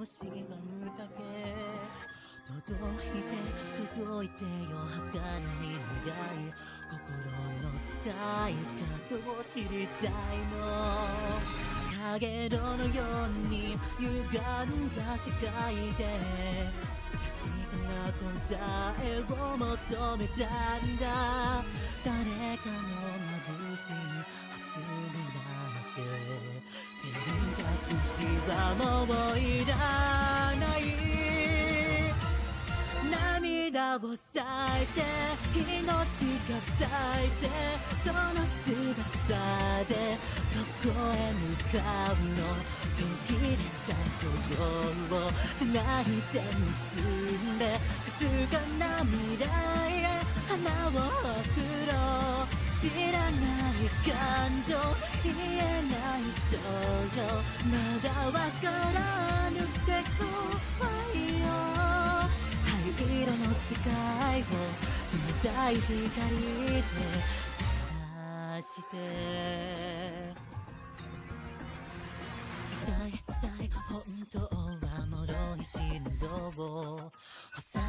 蝕むだけ届いてよ儚い願い心の使い方を知りたいの影色のように歪んだ世界で不可思議な答えを求めたんだ誰かの眩しい明日になって選択肢はもういらない涙を咲いて命が咲いてその翼でどこへ向かうの途切れた鼓動を繋いで結んでかすかな未来へ花を送ろう知らない感情言えない少女まだわからぬって怖いよ灰色の世界を冷たい光で照らして痛い本当はもろに心臓を押さ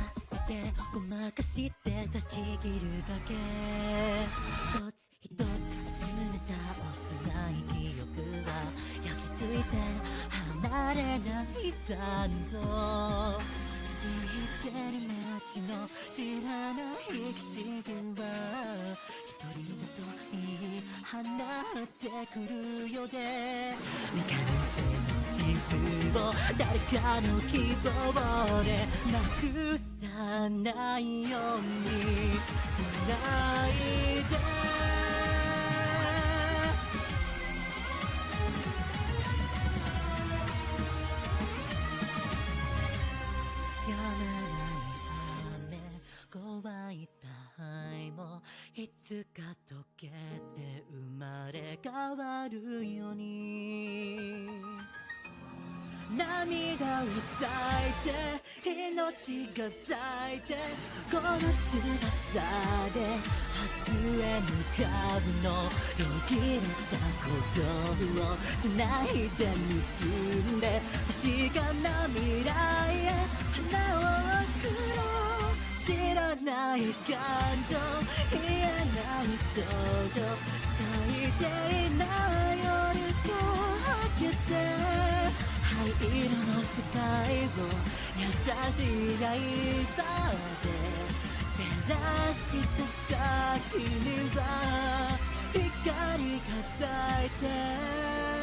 えてごまかして断ち切るだけ一つ一つ集めた幼い記憶は焼き付いて離れない残像知ってる街の知らない奇跡は一人だと言い放ってくるよで未完成の地図を誰かの希望でなくさないように繋いで乾いた愛もいつか溶けて生まれ変わるように涙を咲いて命が咲いてこの翼で明日へ向かうの途切れた鼓動を繋いで結んで確かな未来へ花を送ろう知らない感情言えない少女咲いていない夜と明けて灰色の世界を優しいライバーで照らした先には光が咲いて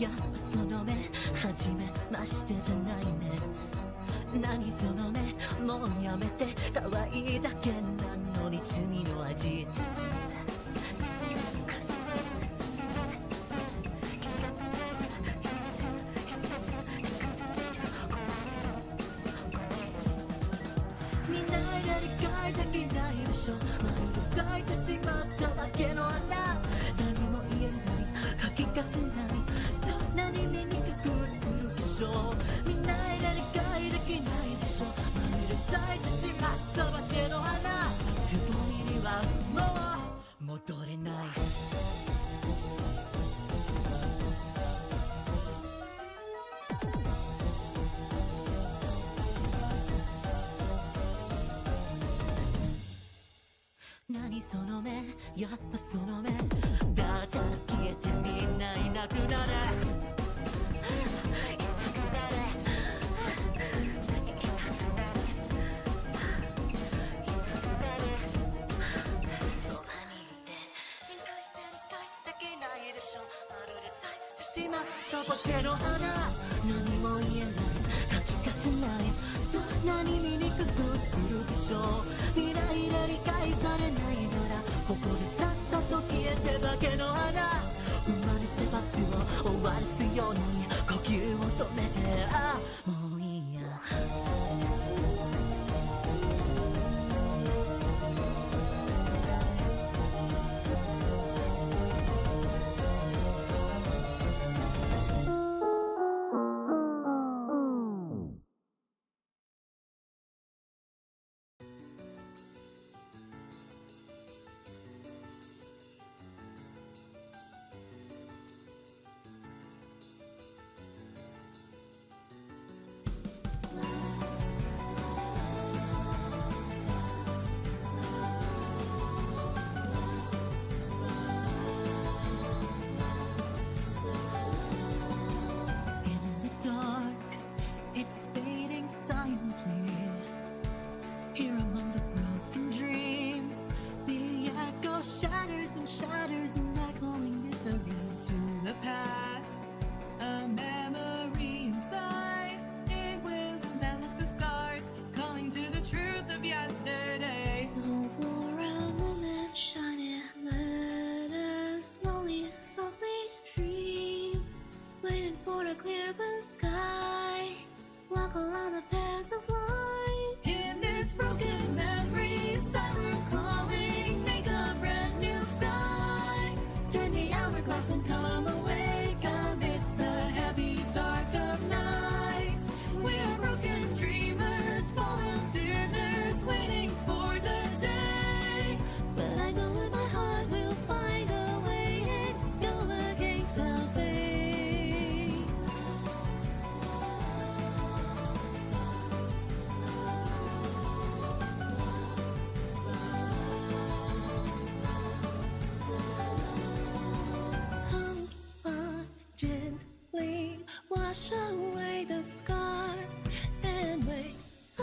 やっぱその目初めましてじゃないね何その目もうやめて可愛いだけなのに罪の味みんなが理解できないでしょまるで咲いてしまっただけの花何も言えない書きかせない何見にくくするでしょうみんなが理解できないでしょまるで咲いてしまったわけの花つぼみにはもう戻れない何その目やっぱその目だから消えてみんないなくなれしまったわけの花何も言えない書きかせないどんなに醜くするでしょう未来が理解されないならここでさっさと消えてだけの花生まれて罰を終わらすように呼吸を止めてああもういいや wash away the scars and wait a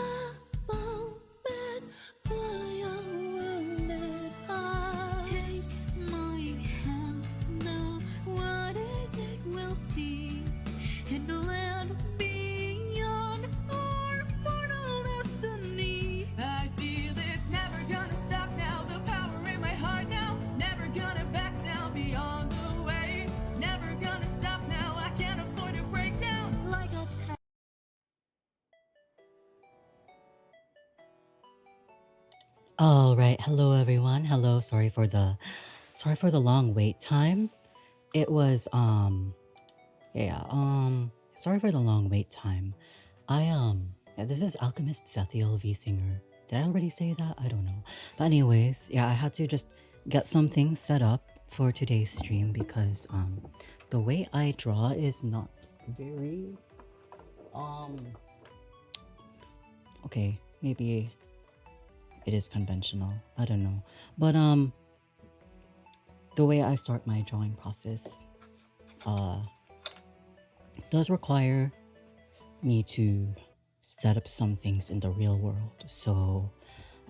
moment for your wounded heart. Take my hand now, what is it we'll see in the land beyond our mortal destiny. I feel it's never gonna stop now, the power in my heart now, never gonna back down beyond the way, never gonna stop now, I can't afford to break down like a All right, hello everyone. Hello, sorry for the long wait time. It was sorry for the long wait time. This is AlchemizedZETHIEL VSinger. Did I already say that? I don't know. But anyways, yeah, I had to just get something set up for today's stream because the way I draw is not very okay, maybe it is conventional. I don't know. But the way I start my drawing process does require me to set up some things in the real world. So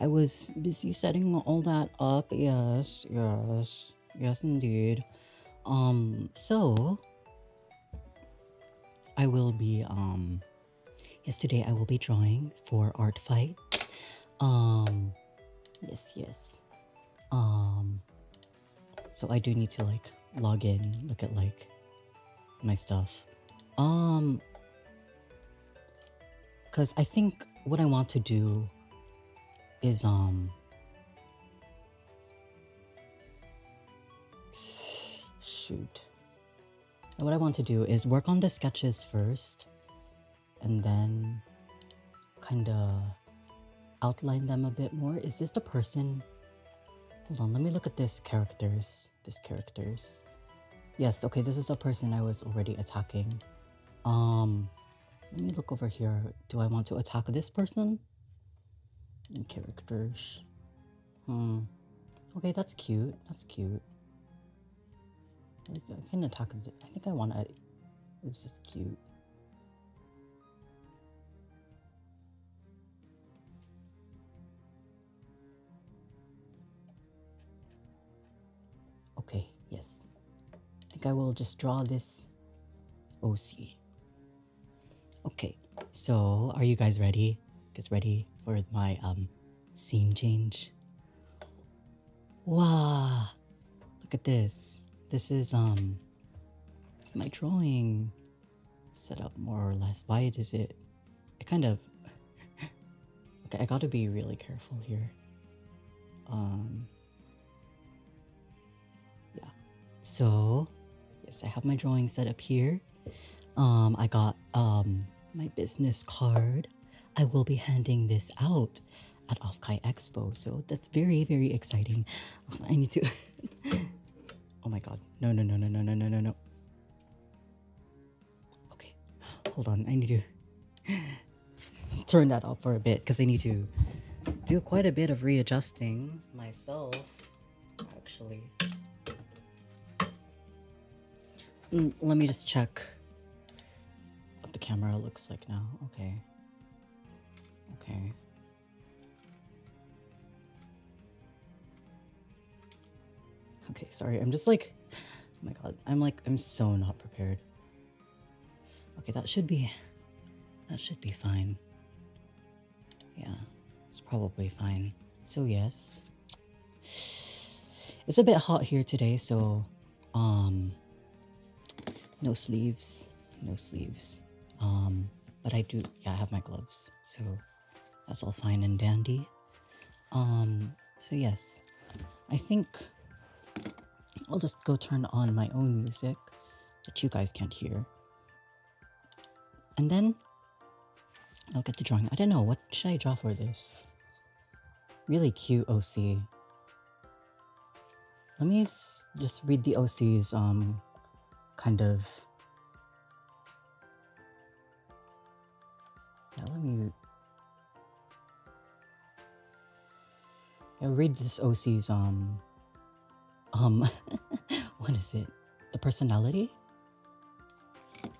I was busy setting all that up. Yes, indeed. So I will be today I will be drawing for Artfight. Yes. So I do need to like log in, look at like my stuff. Cause I think what I want to do is shoot. What I want to do is work on the sketches first and then kinda outline them a bit more. Is this the person? Hold on, let me look at this characters. Yes, okay, this is the person I was already attacking. Let me look over here. Do I want to attack this person? Characters. Okay, that's cute. I can attack it. I think I want to. It's just cute. Okay, yes. I think I will just draw this OC. Okay, so are you guys ready? Ready for my scene change? Wow, look at this. This is my drawing set up more or less. Why does it kind of okay, I gotta be really careful here. Yeah, so yes, I have my drawing set up here. I got my business card. I will be handing this out at Off-Kai Expo, so that's very, very exciting. I need to oh my god, no. Okay, hold on, I need to turn that off for a bit because I need to do quite a bit of readjusting myself actually. Let me just check what the camera looks like now. Okay. Okay, sorry, I'm just like, oh my god, I'm so not prepared. Okay, that should be fine. Yeah, it's probably fine. So yes, it's a bit hot here today, so no sleeves. But I do, yeah, I have my gloves, so that's all fine and dandy. So yes, I think I'll just go turn on my own music that you guys can't hear. And then I'll get to drawing. I don't know, what should I draw for this? Really cute OC. Let me just read the OC's kind of. Yeah, let me. Yeah, read this OC's what is it? The personality?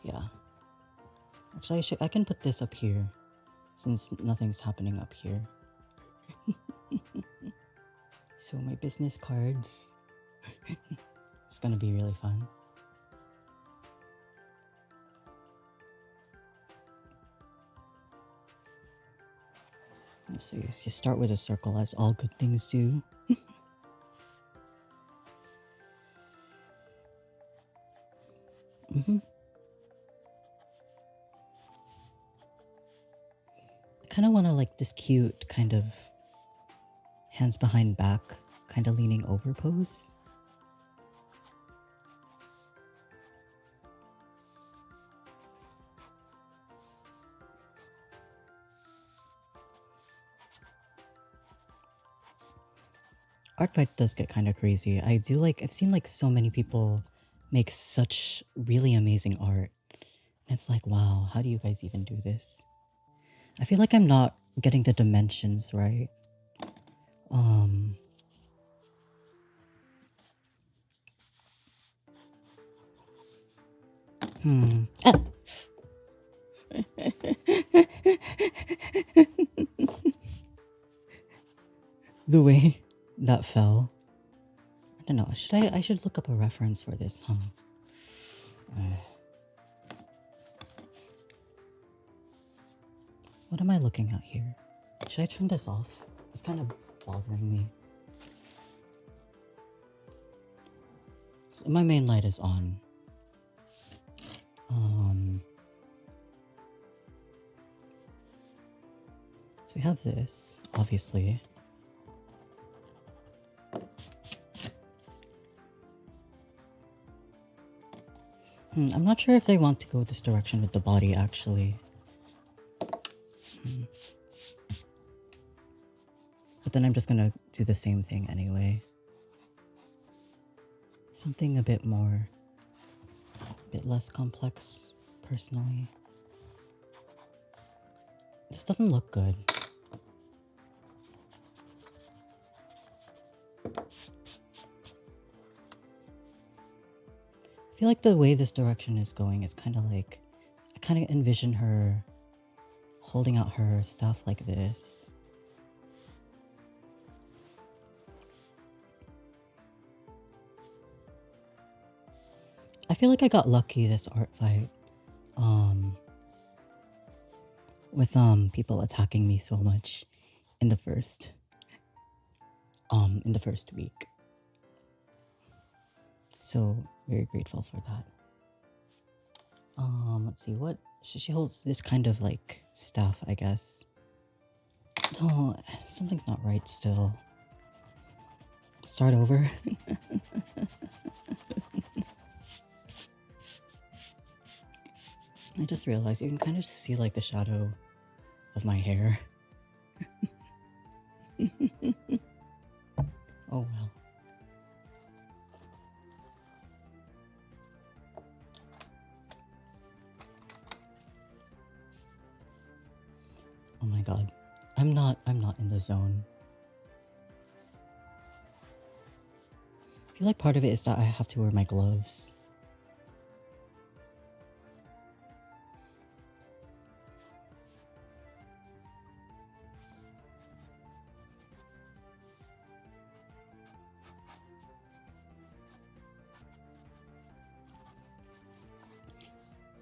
Yeah. Actually, I can put this up here since nothing's happening up here. So my business cards. It's gonna be really fun. Let's see, you start with a circle as all good things do. I kind of want to like this cute kind of hands behind back, kind of leaning over pose. Artfight does get kind of crazy. I've seen like so many people make such really amazing art. And it's like, wow, how do you guys even do this? I feel like I'm not getting the dimensions right. Ah! The way that fell. I don't know. I should look up a reference for this, huh? What am I looking at here? Should I turn this off? It's kind of bothering me. So my main light is on. So we have this, obviously. I'm not sure if they want to go this direction with the body, actually. But then I'm just gonna do the same thing anyway. Something a bit less complex, personally. This doesn't look good. I feel like the way this direction is going is kind of like, I kind of envision her holding out her stuff like this. I feel like I got lucky this art fight, with people attacking me so much in the first week. So very grateful for that. Let's see, what she holds this kind of like staff, I guess. Oh, something's not right still. Start over. I just realized you can kind of see like the shadow of my hair. Oh well. Oh my god. I'm not in the zone. I feel like part of it is that I have to wear my gloves.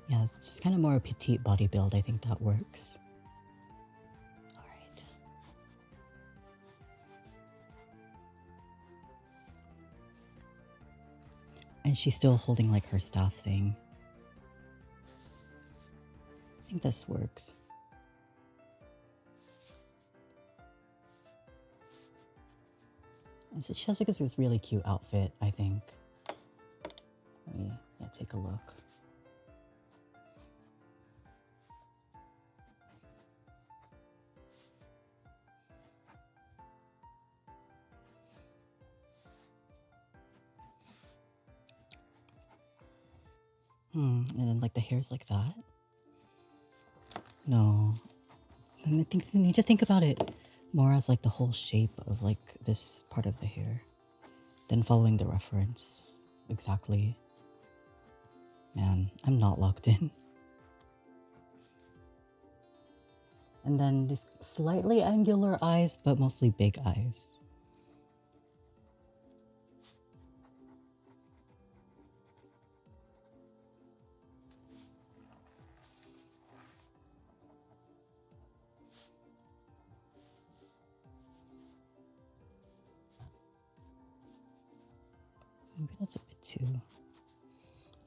Yeah, it's just kind of more a petite body build. I think that works. Alright. And she's still holding like her staff thing. I think this works. And so she has like this really cute outfit, I think. Let me take a look. And then like the hair's like that. No. I think you just think about it more as like the whole shape of like this part of the hair. Then following the reference exactly. Man, I'm not locked in. And then these slightly angular eyes, but mostly big eyes. Maybe that's a bit too...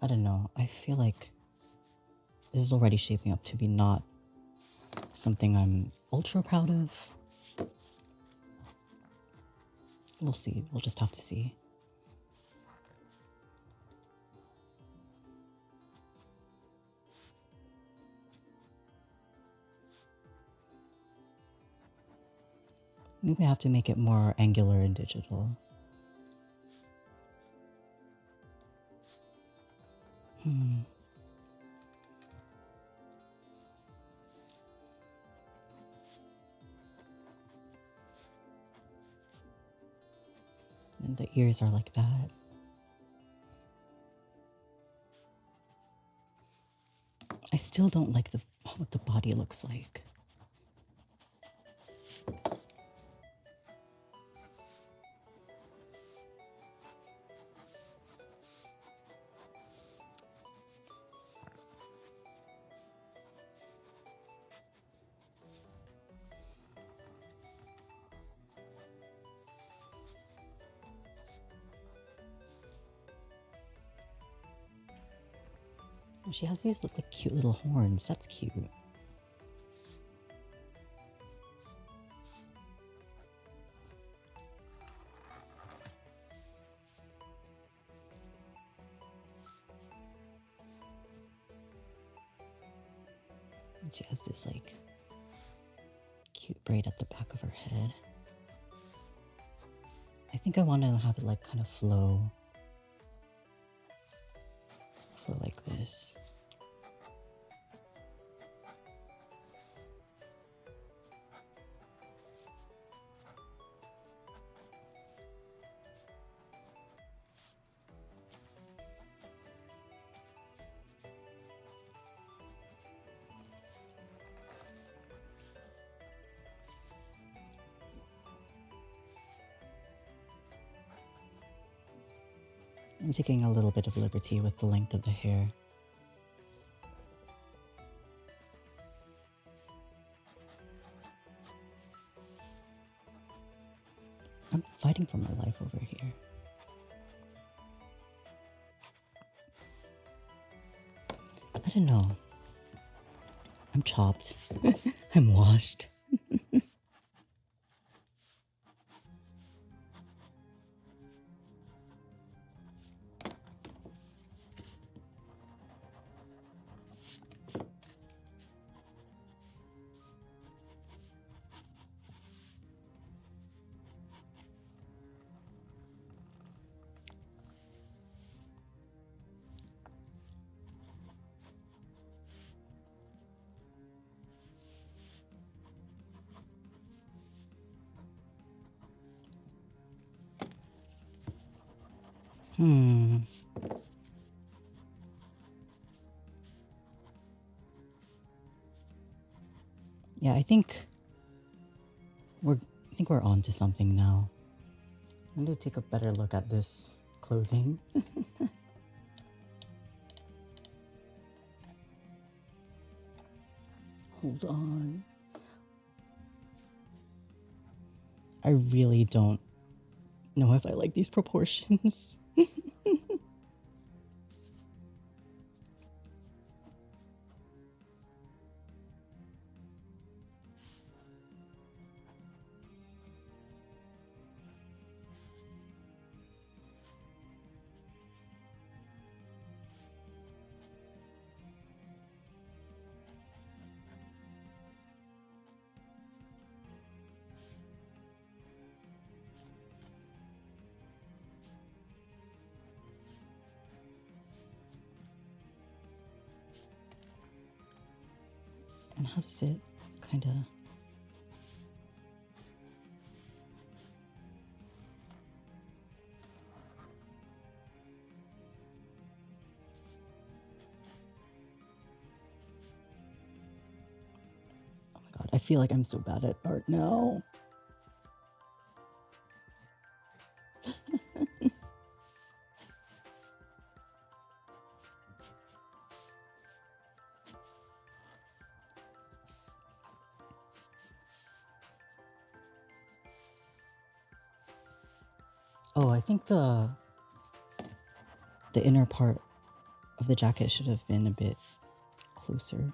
I don't know. I feel like this is already shaping up to be not something I'm ultra proud of. We'll see. We'll just have to see. Maybe I have to make it more angular and digital. And the ears are like that. I still don't like what the body looks like. She has these like cute little horns. That's cute. And she has this like cute braid at the back of her head. I think I want to have it like kind of flow like this. I'm taking a little bit of liberty with the length of the hair. I'm fighting for my life over here. I don't know. I'm chopped. I'm washed. Yeah, I think we're on to something now. I'm gonna take a better look at this clothing. Hold on. I really don't know if I like these proportions. And how does it kind of... feel like I'm so bad at art now. Oh, I think the inner part of the jacket should have been a bit closer.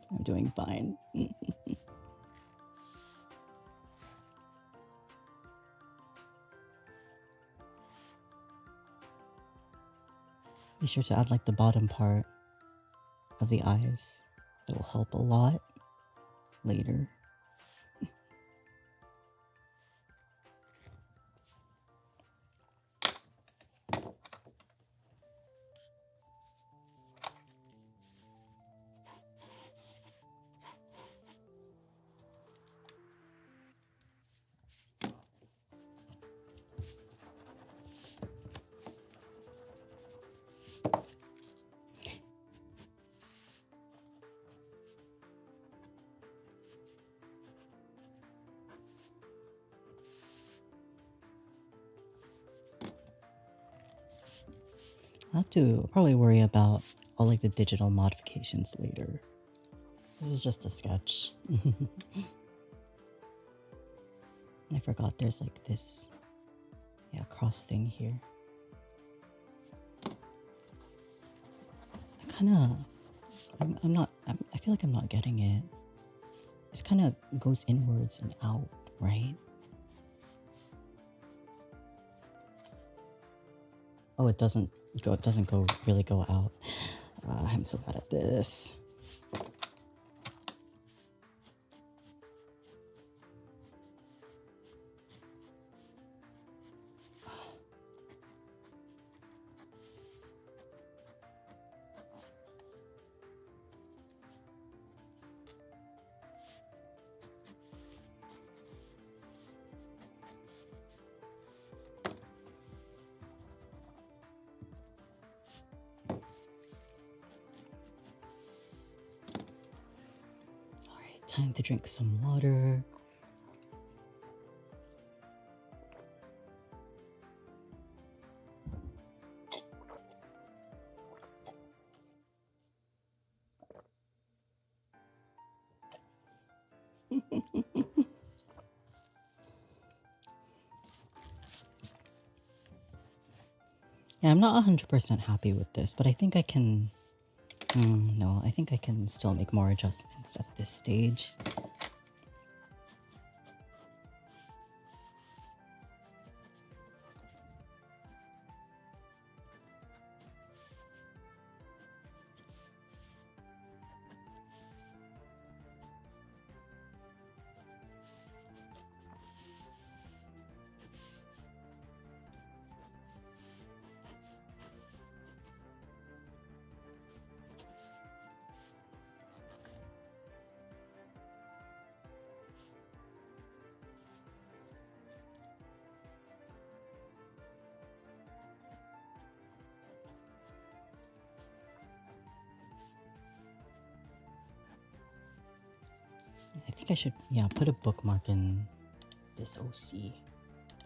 I'm doing fine. Be sure to add like the bottom part of the eyes. It will help a lot later. I'll have to probably worry about all like the digital modifications later. This is just a sketch. I forgot there's like this, cross thing here. I feel like I'm not getting it. This kind of goes inwards and out, right? Oh, it doesn't really go out. I'm so bad at this. Time to drink some water. Yeah, I'm not 100% happy with this, but I think I can... no, I think I can still make more adjustments at this stage. I think I should, put a bookmark in this OC.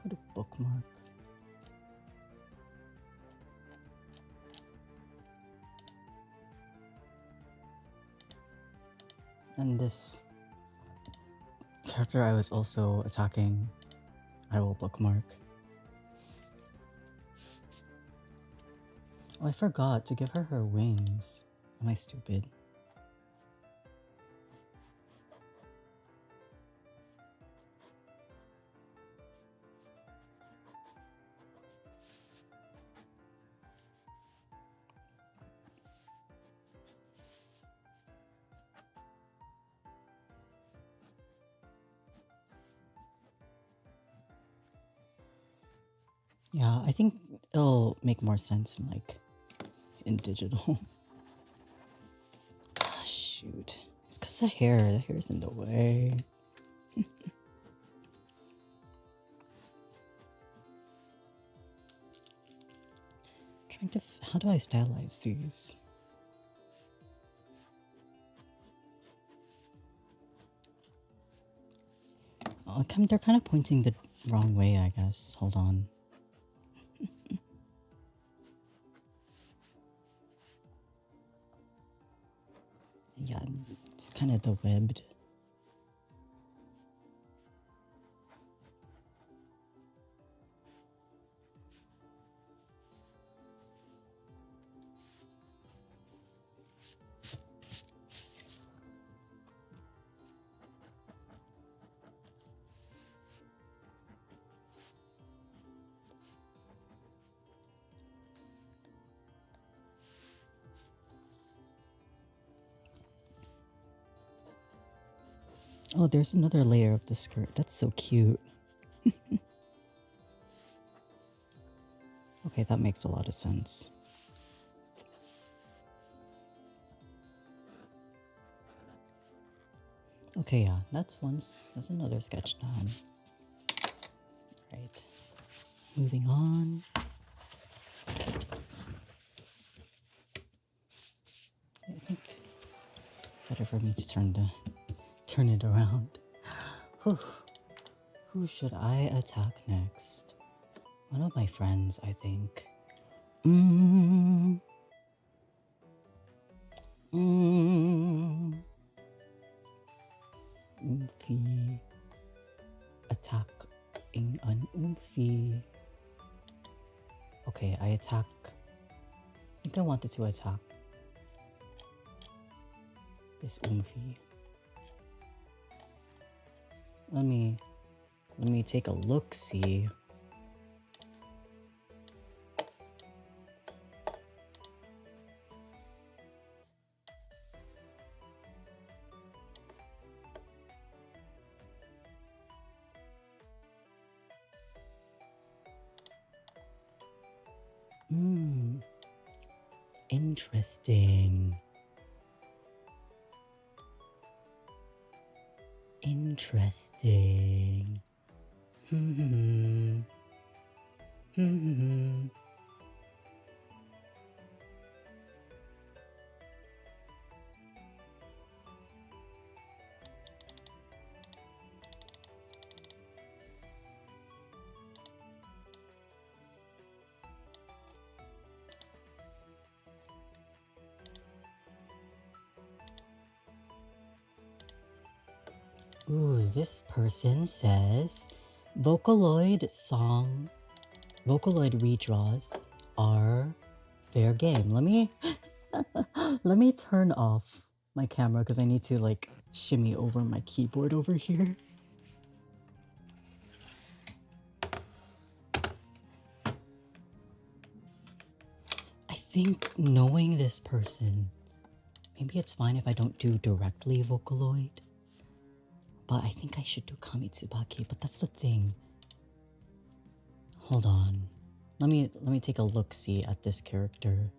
Put a bookmark. And this character I was also attacking, I will bookmark. Oh, I forgot to give her her wings. Am I stupid? Yeah, I think it'll make more sense in in digital. Ah, shoot. It's because the hair's in the way. How do I stylize these? Oh, they're kind of pointing the wrong way, I guess. Hold on. Yeah, it's kind of the webbed. Oh, there's another layer of the skirt. That's so cute. Okay, that makes a lot of sense. Okay, yeah, that's another sketch done. Right. Moving on. I think better for me to turn it around. Who should I attack next? One of my friends, I think. Oomphy. Attacking an Oomphy. Okay, I think I wanted to attack this Oomphy. Let me take a look-see. Interesting. Interesting. Ooh, this person says Vocaloid redraws are fair game. Let me turn off my camera because I need to shimmy over my keyboard over here. I think knowing this person, maybe it's fine if I don't do directly Vocaloid. But I think I should do Kamitsubaki, but that's the thing. Hold on. Let me take a look-see at this character's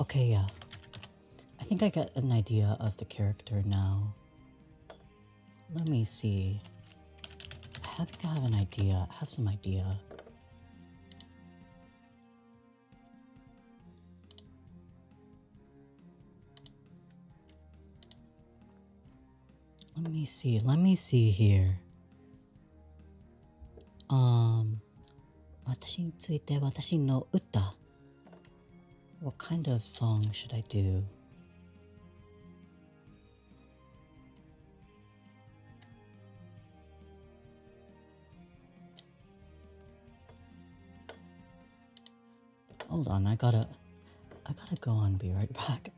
okay, yeah. I think I got an idea of the character now. Let me see. I think I have an idea. I have some idea. Let me see here. Let's 私について私の歌 What kind of song should I do? Hold on, I gotta go and be right back.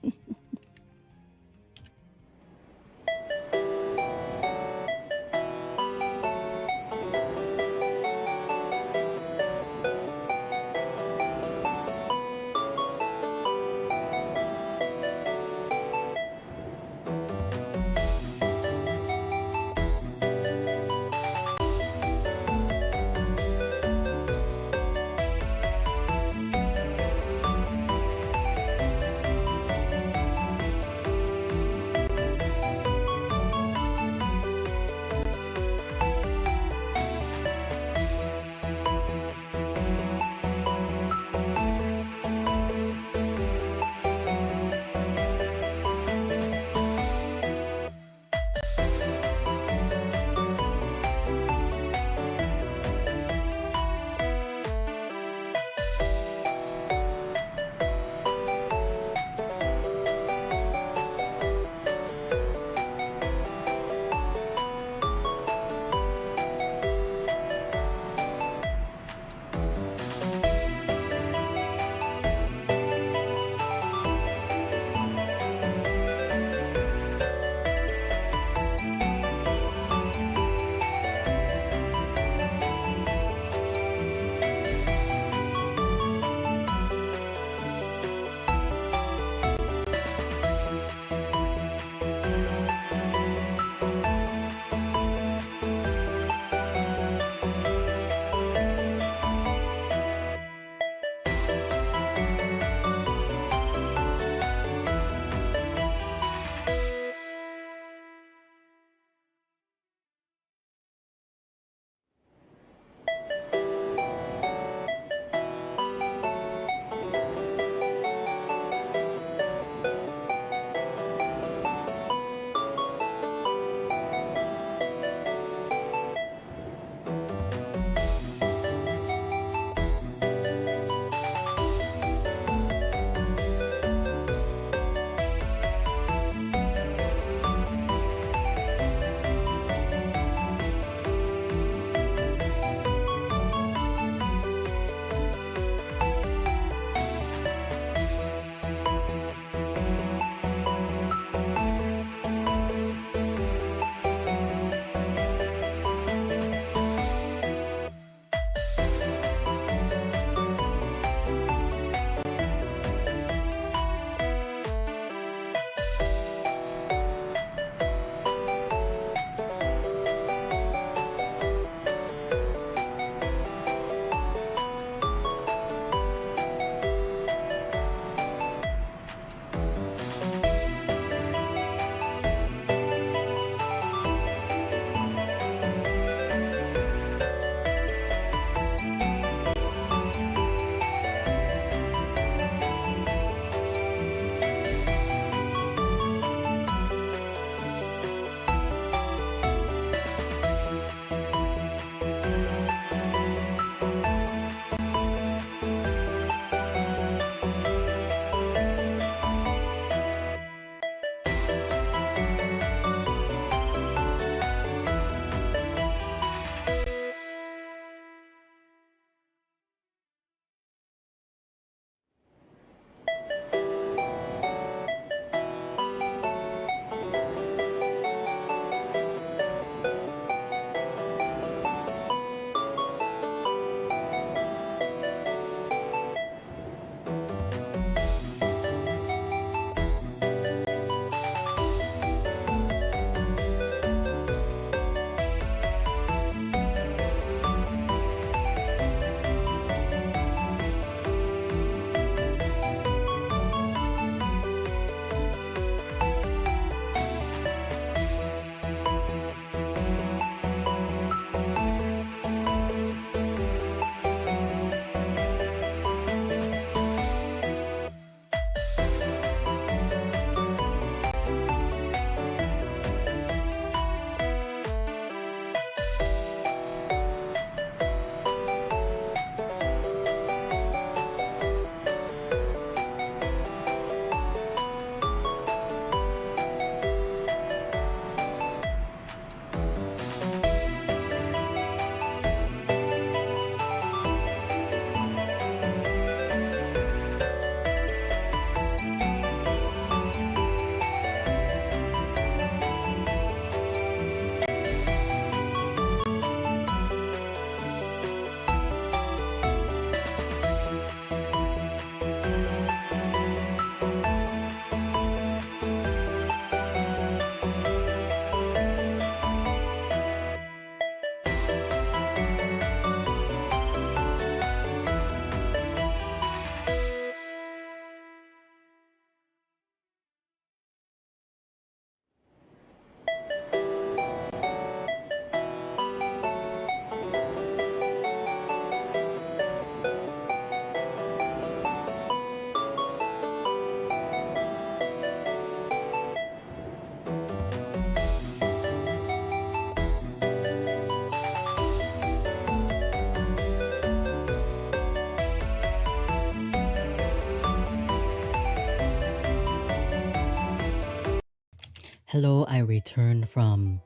Hello, I return from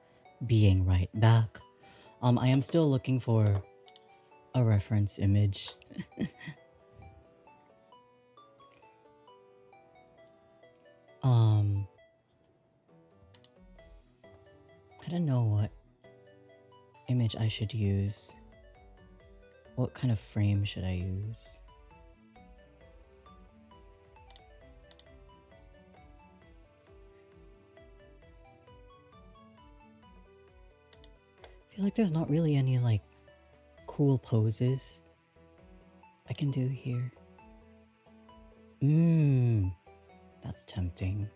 being right back. I am still looking for a reference image. I don't know what image I should use. What kind of frame should I use? I feel like there's not really any like cool poses I can do here. That's tempting.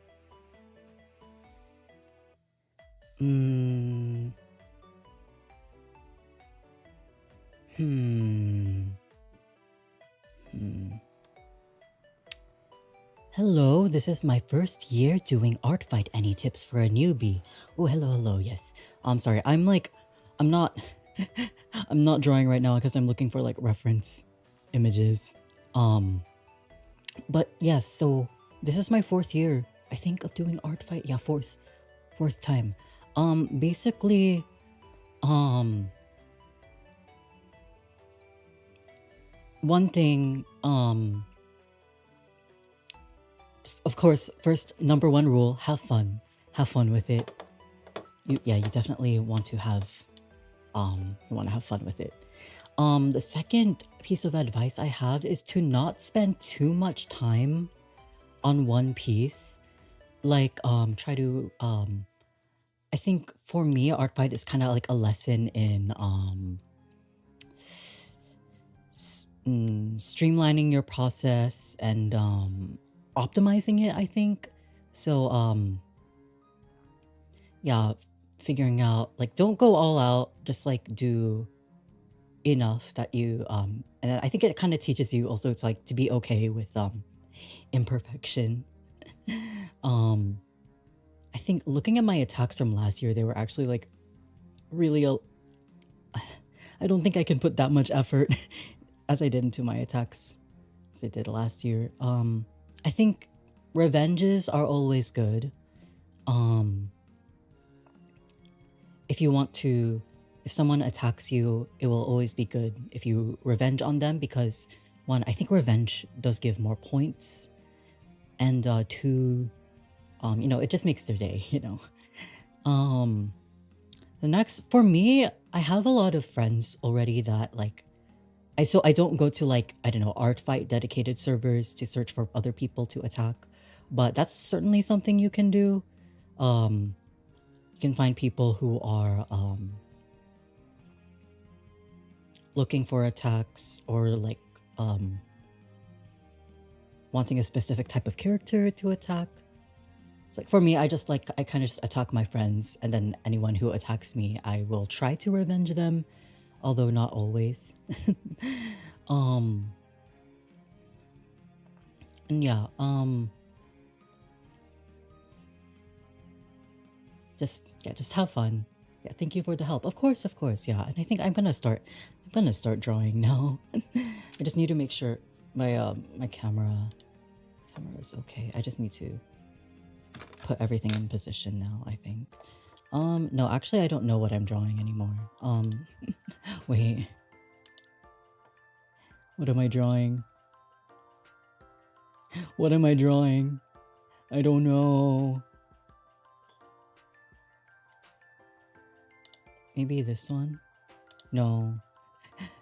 Hello, this is my first year doing Artfight. Any tips for a newbie? Oh, hello, yes. I'm sorry, I'm not I'm not drawing right now because I'm looking for like reference images. But yes, so this is my 4th year, I think, of doing Artfight. Yeah, fourth time. Basically, one thing, of course, first, number 1 rule, have fun. Have fun with it. You definitely want to have, fun with it. The second piece of advice I have is to not spend too much time on one piece. Like, try to, I think for me, Artfight is kind of like a lesson in, streamlining your process and, optimizing it, I think. So, yeah, figuring out, like, don't go all out, just like do enough that you, and I think it kind of teaches you also to like to be okay with imperfection. I think looking at my attacks from last year, they were actually like really I don't think I can put that much effort as I did into my attacks as I did last year. I think revenges are always good. If you want to, if someone attacks you, it will always be good if you revenge on them, because 1, I think revenge does give more points, and 2, you know, it just makes their day, you know. The next, for me, I have a lot of friends already that like, I don't go to like, I don't know, Artfight dedicated servers to search for other people to attack, but that's certainly something you can do. You can find people who are looking for attacks, or like wanting a specific type of character to attack. So like for me, I kind of just attack my friends, and then anyone who attacks me, I will try to revenge them, although not always. And yeah, just have fun. Yeah, thank you for the help. Of course, yeah. And I think I'm gonna start drawing now. I just need to make sure my my camera is okay. I just need to put everything in position now, I think. No, actually I don't know what I'm drawing anymore. Wait. What am I drawing? What am I drawing? I don't know. Maybe this one? No.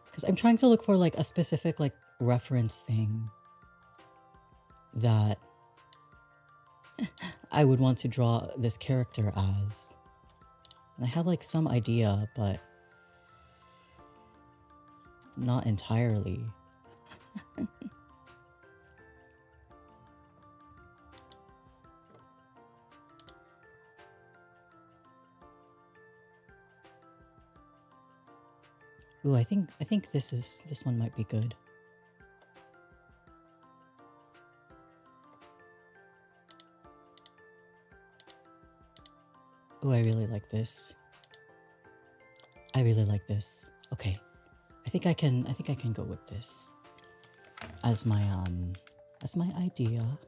Because I'm trying to look for like a specific like reference thing that I would want to draw this character as. And I have like some idea, but not entirely. Ooh, I think this one might be good. Ooh, I really like this. I really like this. Okay. I think I can go with this as my idea.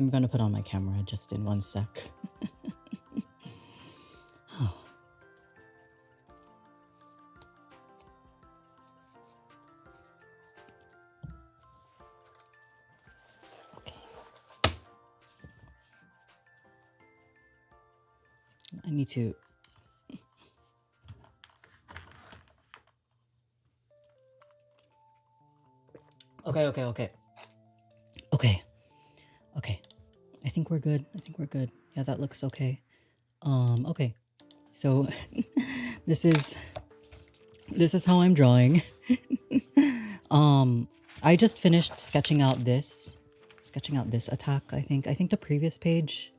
I'm gonna put on my camera just in 1 sec. I need to... Okay. I think we're good. Yeah, that looks okay. Okay. So, this is how I'm drawing. I just finished sketching out this attack, I think. I think the previous page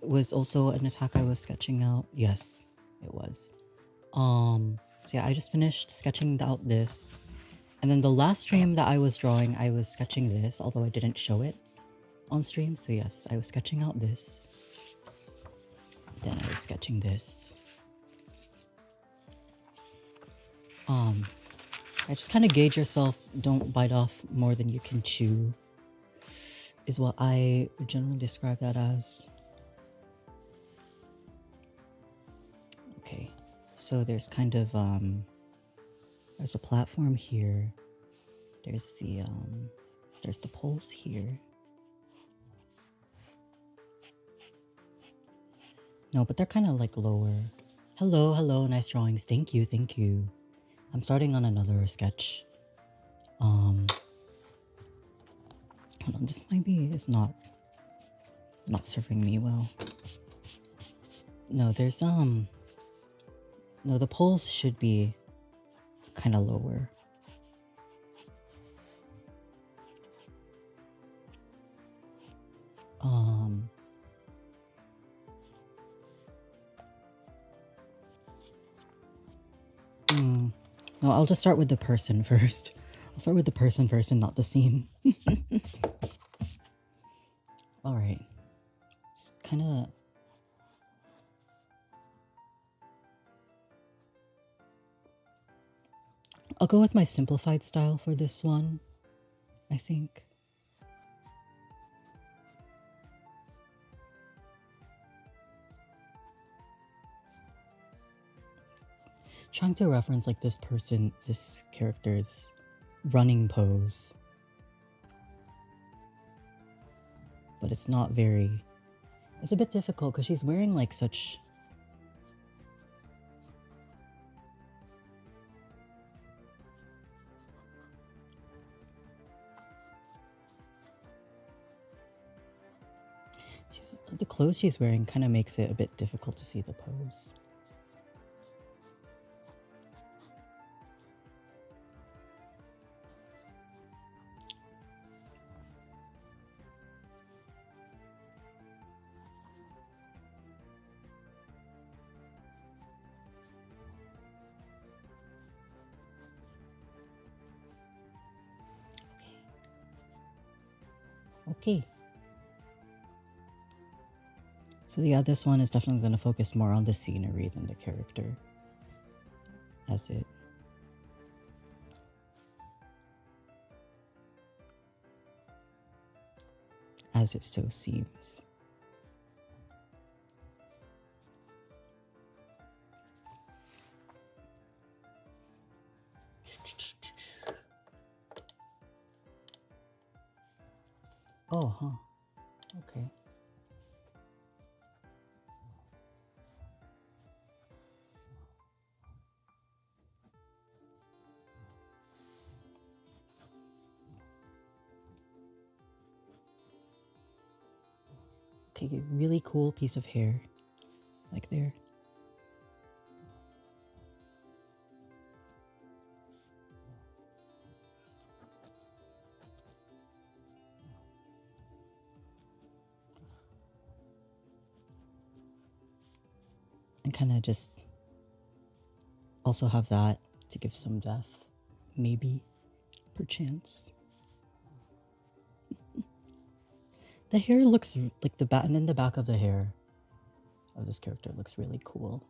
was also an attack I was sketching out. Yes, it was. So yeah, I just finished sketching out this. And then the last stream that I was drawing, I was sketching this, although I didn't show it on stream. So yes, I was sketching out this. Then I was sketching this. I just kind of gauge yourself. Don't bite off more than you can chew, is what I generally describe that as. Okay, so there's kind of there's a platform here. There's the poles here. No, but they're kind of like lower. Hello, nice drawings. Thank you. I'm starting on another sketch. Hold on, this maybe is not serving me well. No, there's no, the poles should be kind of lower. No, I'll just start with the person first. I'll start with the person first and not the scene. Alright. It's kind of... I'll go with my simplified style for this one, I think. Trying to reference like this character's running pose. But it's not very... It's a bit difficult because she's wearing like such... The clothes she's wearing kind of makes it a bit difficult to see the pose. Okay. So yeah, this one is definitely going to focus more on the scenery than the character. As it so seems. Oh, huh. Okay. Okay, really cool piece of hair. Like there. And kind of just also have that to give some depth, maybe, perchance. The hair looks like the back, and then the back of the hair of this character looks really cool.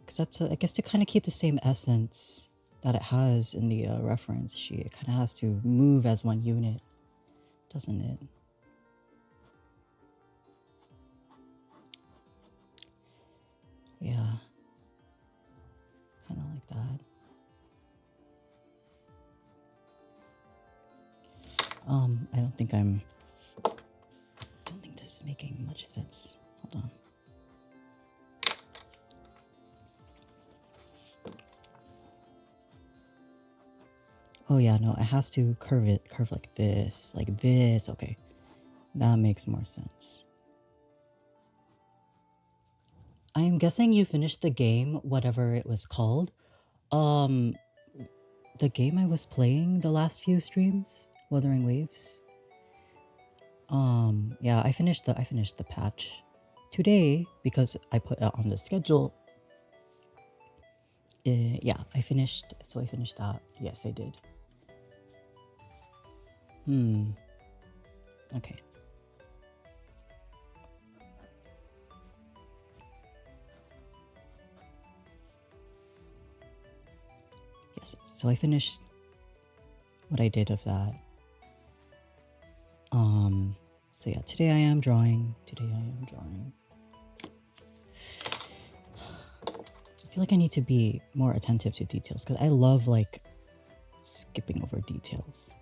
Except, I guess to kind of keep the same essence, that it has in the reference sheet. It kind of has to move as one unit, doesn't it? Yeah, kind of like that. I don't think this is making much sense. Hold on. Oh yeah, no, it has to curve like this, okay. That makes more sense. I am guessing you finished the game, whatever it was called. The game I was playing the last few streams, Wuthering Waves. Yeah, I finished the patch today because I put it on the schedule. Yeah, I finished that. Yes, I did. Okay. Yes, so I finished what I did of that. So yeah, today I am drawing. I feel like I need to be more attentive to details because I love like skipping over details.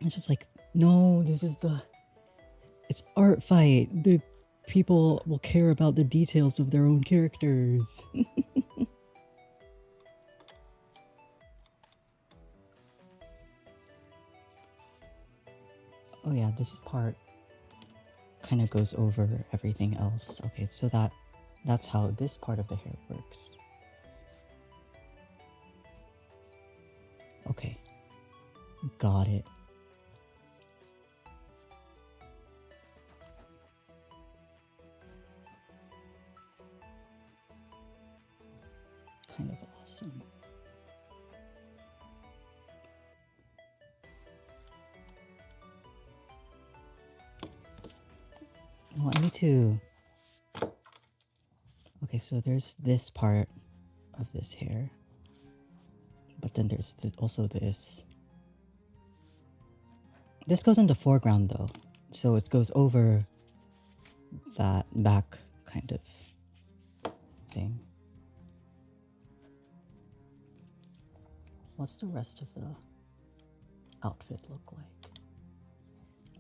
It's just like, no, it's Artfight. The people will care about the details of their own characters. Oh yeah, this is part kind of goes over everything else. Okay, so that's how this part of the hair works. Okay, got it. Kind of awesome. Well, I need to... Okay, so there's this part of this hair. But then there's also this. This goes in the foreground though. So it goes over that back kind of thing. What's the rest of the outfit look like?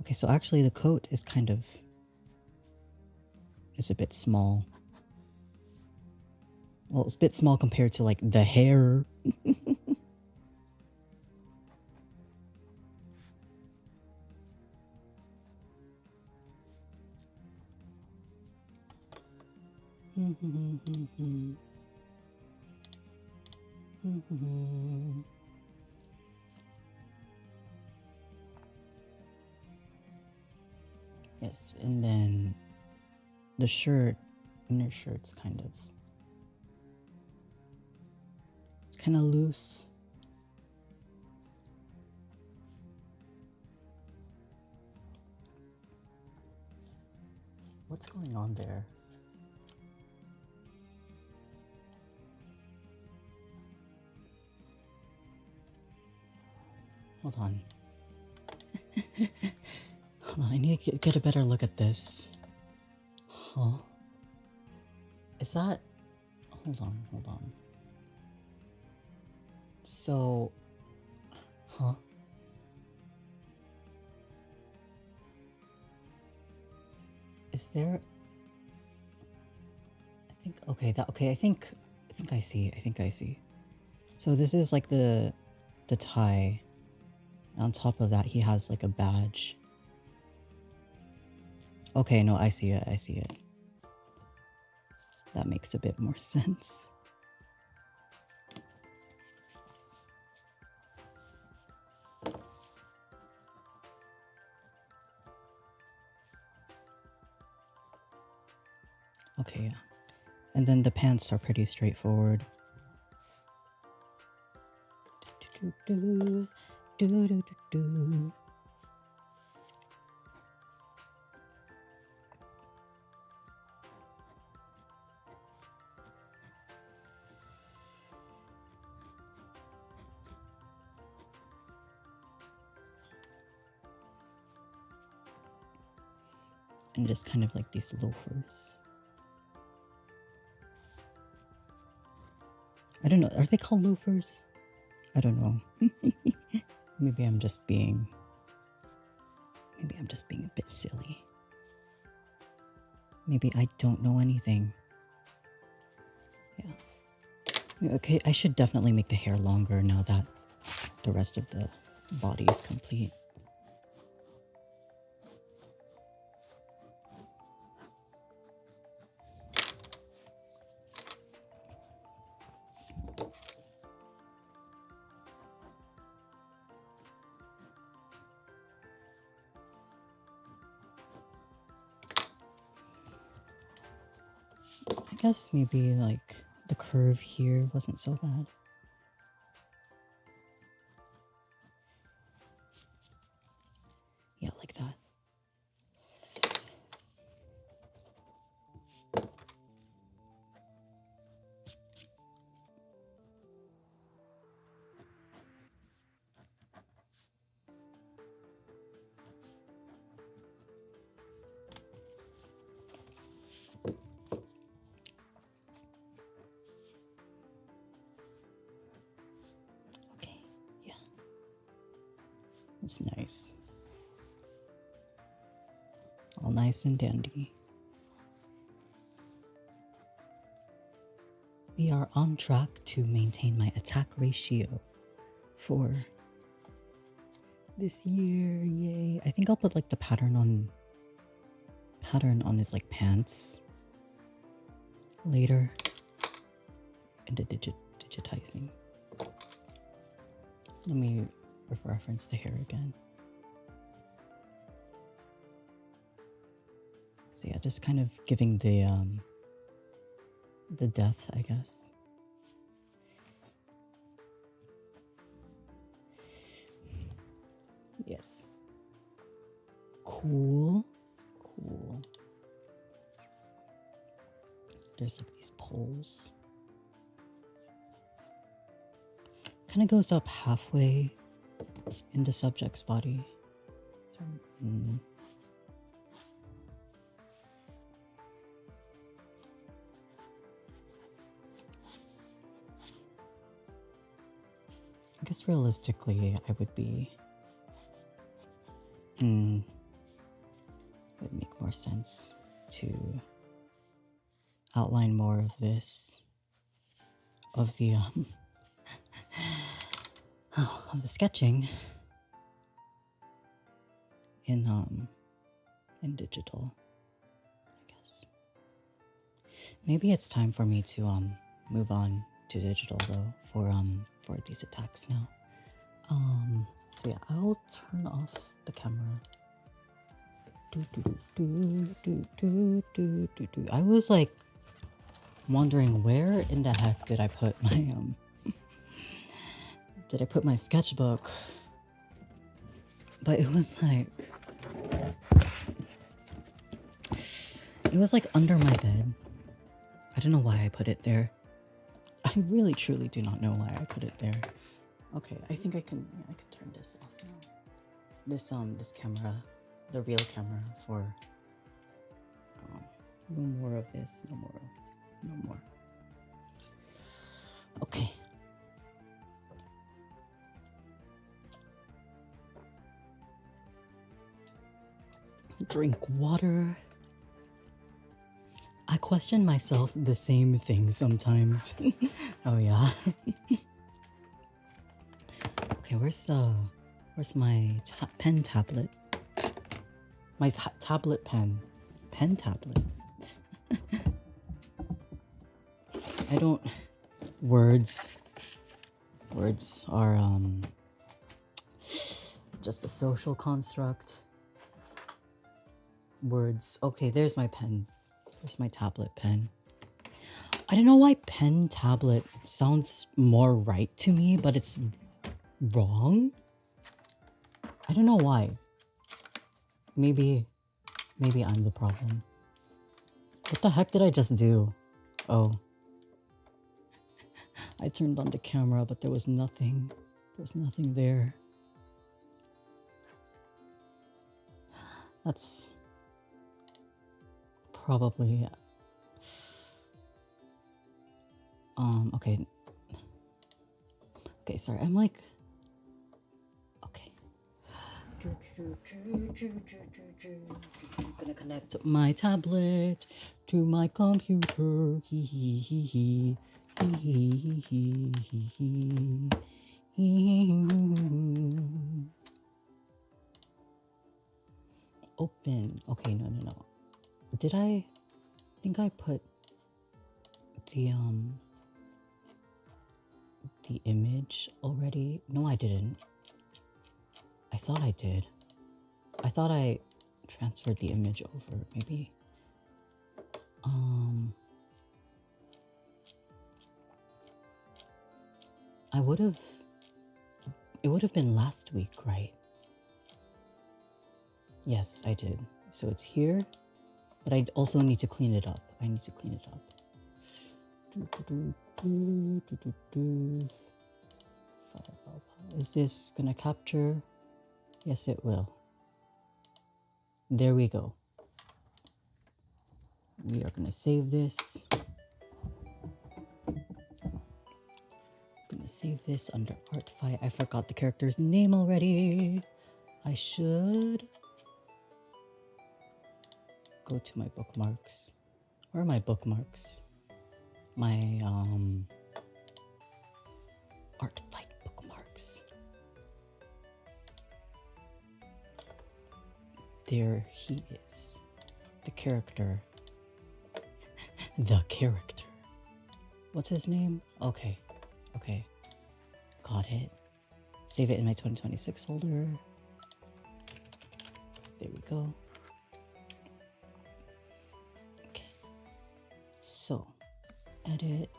Okay, so actually the coat is a bit small. Well, it's a bit small compared to like the hair. Yes, and then the inner shirt's kind of loose. What's going on there? Hold on. Hold on, I need to get a better look at this. Huh? Is that... Hold on. So... Huh? Is there... I think I see. So this is like the tie. On top of that, he has like a badge. Okay, no, I see it. That makes a bit more sense. Okay, yeah. And then the pants are pretty straightforward. And just kind of like these loafers. I don't know. Are they called loafers? I don't know. Maybe I'm just being a bit silly. Maybe I don't know anything. Yeah. Okay, I should definitely make the hair longer now that the rest of the body is complete. I guess maybe like the curve here wasn't so bad. Yeah, like that. It's nice. All nice and dandy. We are on track to maintain my attack ratio for this year. Yay. I think I'll put like the pattern on his like pants later into digitizing. Let me reference the hair again. So yeah, just kind of giving the depth, I guess. Yes. Cool. Cool. There's like these poles. Kind of goes up halfway in the subject's body. So, I guess realistically, I would be. It would make more sense to outline more of this, of the of the sketching in digital, I guess. Maybe it's time for me to move on to digital though for these attacks now. So yeah, I'll turn off the camera. I was like wondering where in the heck did I put my sketchbook? But it was like under my bed. I don't know why I put it there. I really truly do not know why I put it there. Okay, I think I can turn this off now. This camera, the real camera, for no more of this, no more. Okay. Drink water. I question myself the same thing sometimes. Oh yeah. Okay, where's my pen tablet? My tablet pen. Pen tablet. I don't... Words are just a social construct. Words. Okay, there's my pen. There's my tablet pen. I don't know why pen tablet sounds more right to me, but it's wrong. I don't know why. Maybe I'm the problem. What the heck did I just do? Oh. I turned on the camera, but there was nothing. There was nothing there. probably okay. Okay, sorry. I'm like okay. I'm gonna connect my tablet to my computer. Open. Okay, no. Did I think I put the image already? No, I didn't. I thought I did. I thought I transferred the image over, maybe. It would have been last week, right? Yes, I did. So it's here, but I also need to clean it up. Is this gonna capture? Yes, it will. There we go. We are gonna save this. Save this under Artfight. I forgot the character's name already. I should go to my bookmarks. Where are my bookmarks? My Artfight bookmarks. There he is. The character. The character. What's his name? Okay. Got it. Save it in my 2026 folder. There we go. Okay. So, edit.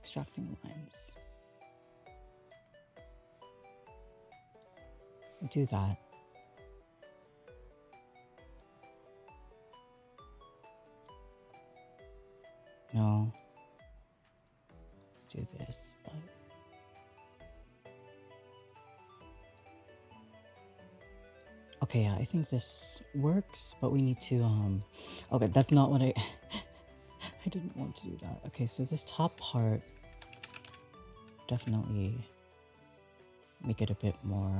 Extracting lines. Do that. No. Do this, but okay, yeah, I think this works, but we need to okay, that's not what I I didn't want to do that. Okay, so this top part, definitely make it a bit more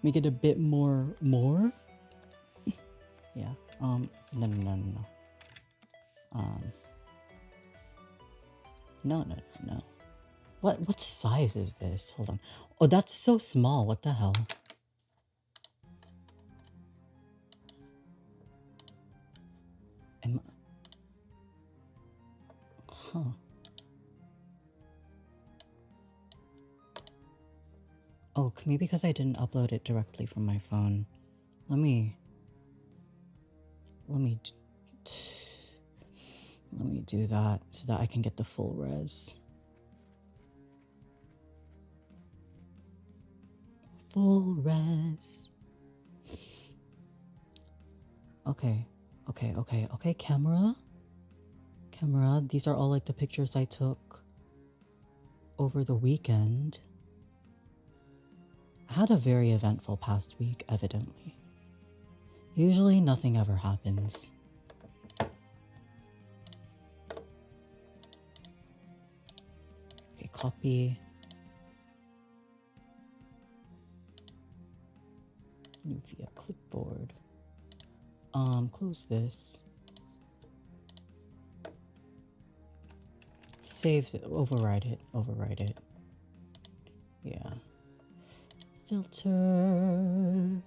make it a bit more yeah. No. No. What size is this? Hold on. Oh, that's so small. What the hell? Huh. Oh, maybe because I didn't upload it directly from my phone. Let me do that so that I can get the full res. Full res. Okay, camera. These are all like the pictures I took over the weekend. I had a very eventful past week, evidently. Usually nothing ever happens. Okay, copy. Via clipboard. Close this. Save it, override it. Yeah. Filter.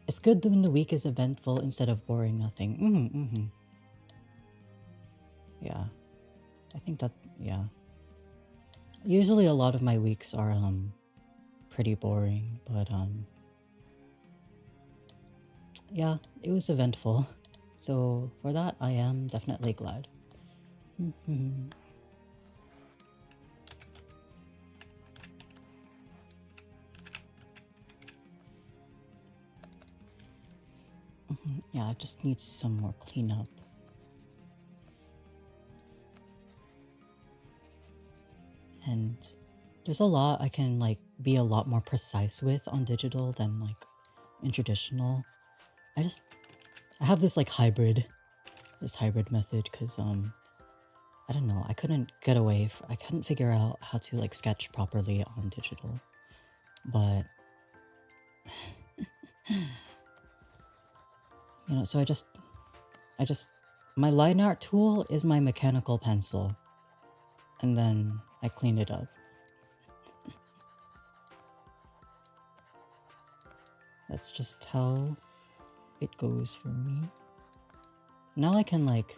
It's good when the week is eventful instead of boring nothing. Yeah. I think that, yeah. Usually a lot of my weeks are, pretty boring, but, yeah, it was eventful. So for that, I am definitely glad. Yeah, I just need some more cleanup. And there's a lot I can like be a lot more precise with on digital than like in traditional. I have this like hybrid method because I don't know, I couldn't I couldn't figure out how to like sketch properly on digital. But you know, so I just my line art tool is my mechanical pencil, and then I clean it up. That's just how it goes for me. Now I can like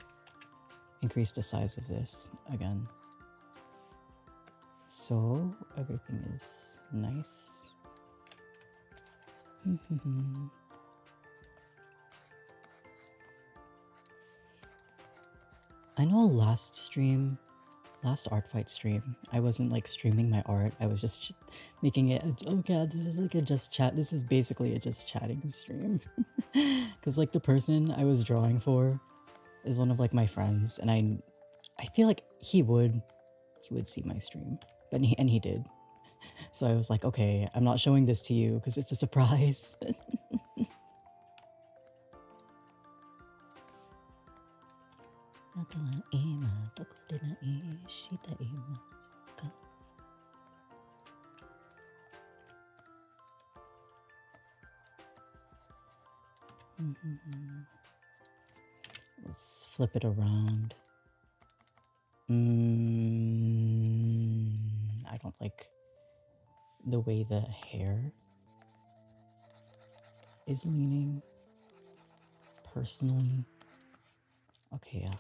increase the size of this again, so everything is nice. I know last Artfight stream, I wasn't like streaming my art, I was just making it, oh god, this is like a just chat, this is basically a just chatting stream. Because like the person I was drawing for is one of like my friends, and I feel like he would see my stream, but he did. So I was like, okay, I'm not showing this to you because it's a surprise. Let's flip it around. I don't like the way the hair is leaning, personally. Okay, yeah.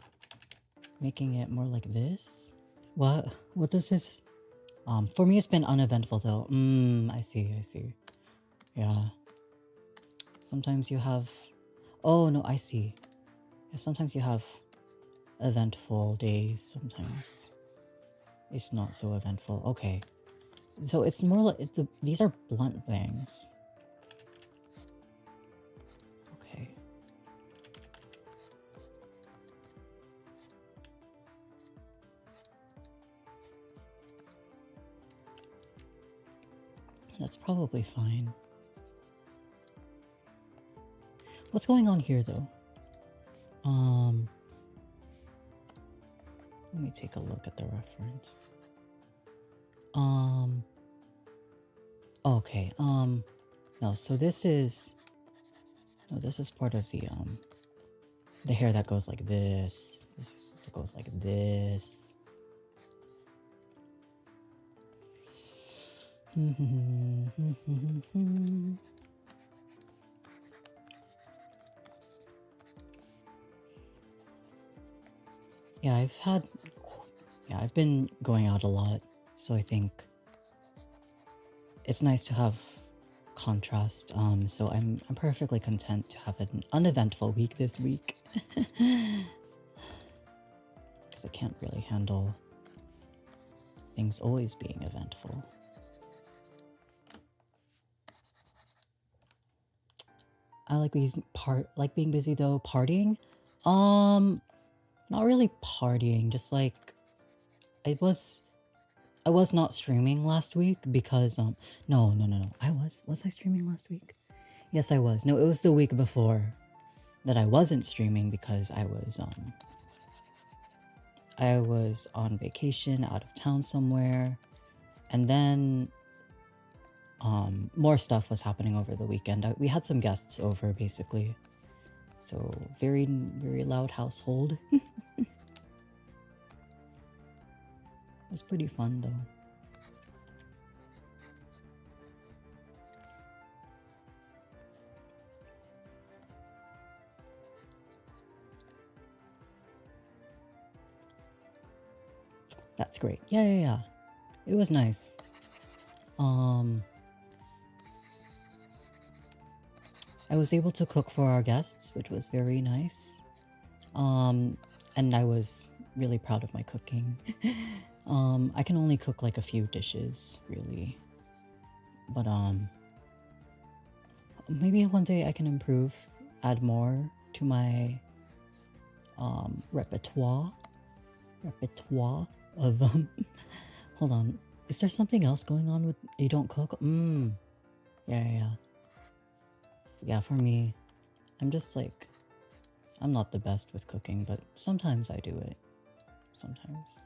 Making it more like this. What does this? For me it's been uneventful though. I see. Yeah. Sometimes you have... Oh no, I see. Yeah, sometimes you have eventful days, sometimes it's not so eventful. Okay. So it's more like these are blunt things. Okay. That's probably fine. What's going on here though? Let me take a look at the reference. Okay, no, so this is part of the hair that goes like this. This goes like this. Yeah, I've been going out a lot, so I think it's nice to have contrast. So I'm perfectly content to have an uneventful week this week. Because I can't really handle things always being eventful. I like being busy though. Partying? Not really partying, just like I was not streaming last week because no. Was I streaming last week? Yes, I was. No, it was the week before that I wasn't streaming because I was on vacation out of town somewhere, and then more stuff was happening over the weekend. We had some guests over basically. So very loud household. It was pretty fun though. That's great. Yeah. It was nice. I was able to cook for our guests, which was very nice. And I was really proud of my cooking. I can only cook like a few dishes, really. But maybe one day I can improve, add more to my repertoire of hold on. Is there something else going on with you don't cook? Yeah. Yeah, for me, I'm just like, I'm not the best with cooking, but sometimes I do it. Sometimes.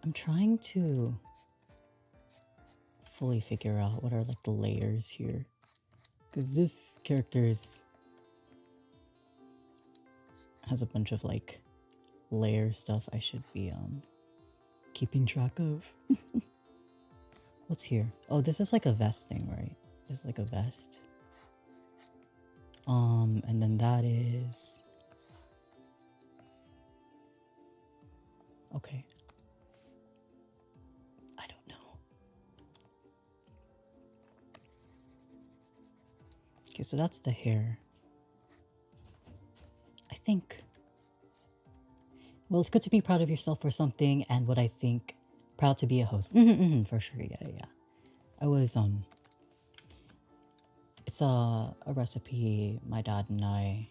I'm trying to fully figure out what are like the layers here, because this character has a bunch of like layer stuff I should be keeping track of. What's here? Oh, this is like a vest thing, right? This is like a vest. And then that is okay. I don't know. Okay, so that's the hair. I think. Well, it's good to be proud of yourself for something, and what I think, proud to be a host. For sure, yeah. I was, it's a recipe my dad and I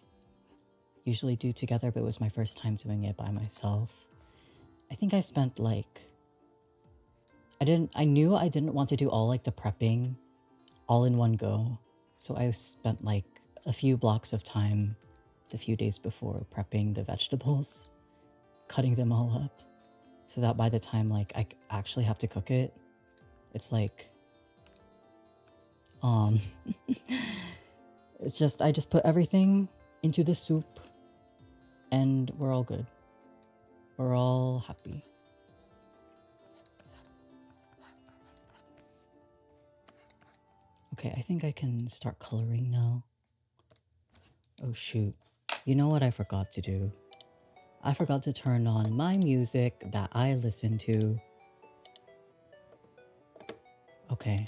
usually do together, but it was my first time doing it by myself. I think I spent like, I knew I didn't want to do all like the prepping all in one go. So I spent like a few blocks of time the few days before prepping the vegetables, cutting them all up, so that by the time like I actually have to cook it, it's like it's just I just put everything into the soup and we're all good. We're all happy. Okay, I think I can start coloring now. Oh shoot. You know what I forgot to do? I forgot to turn on my music that I listen to. Okay.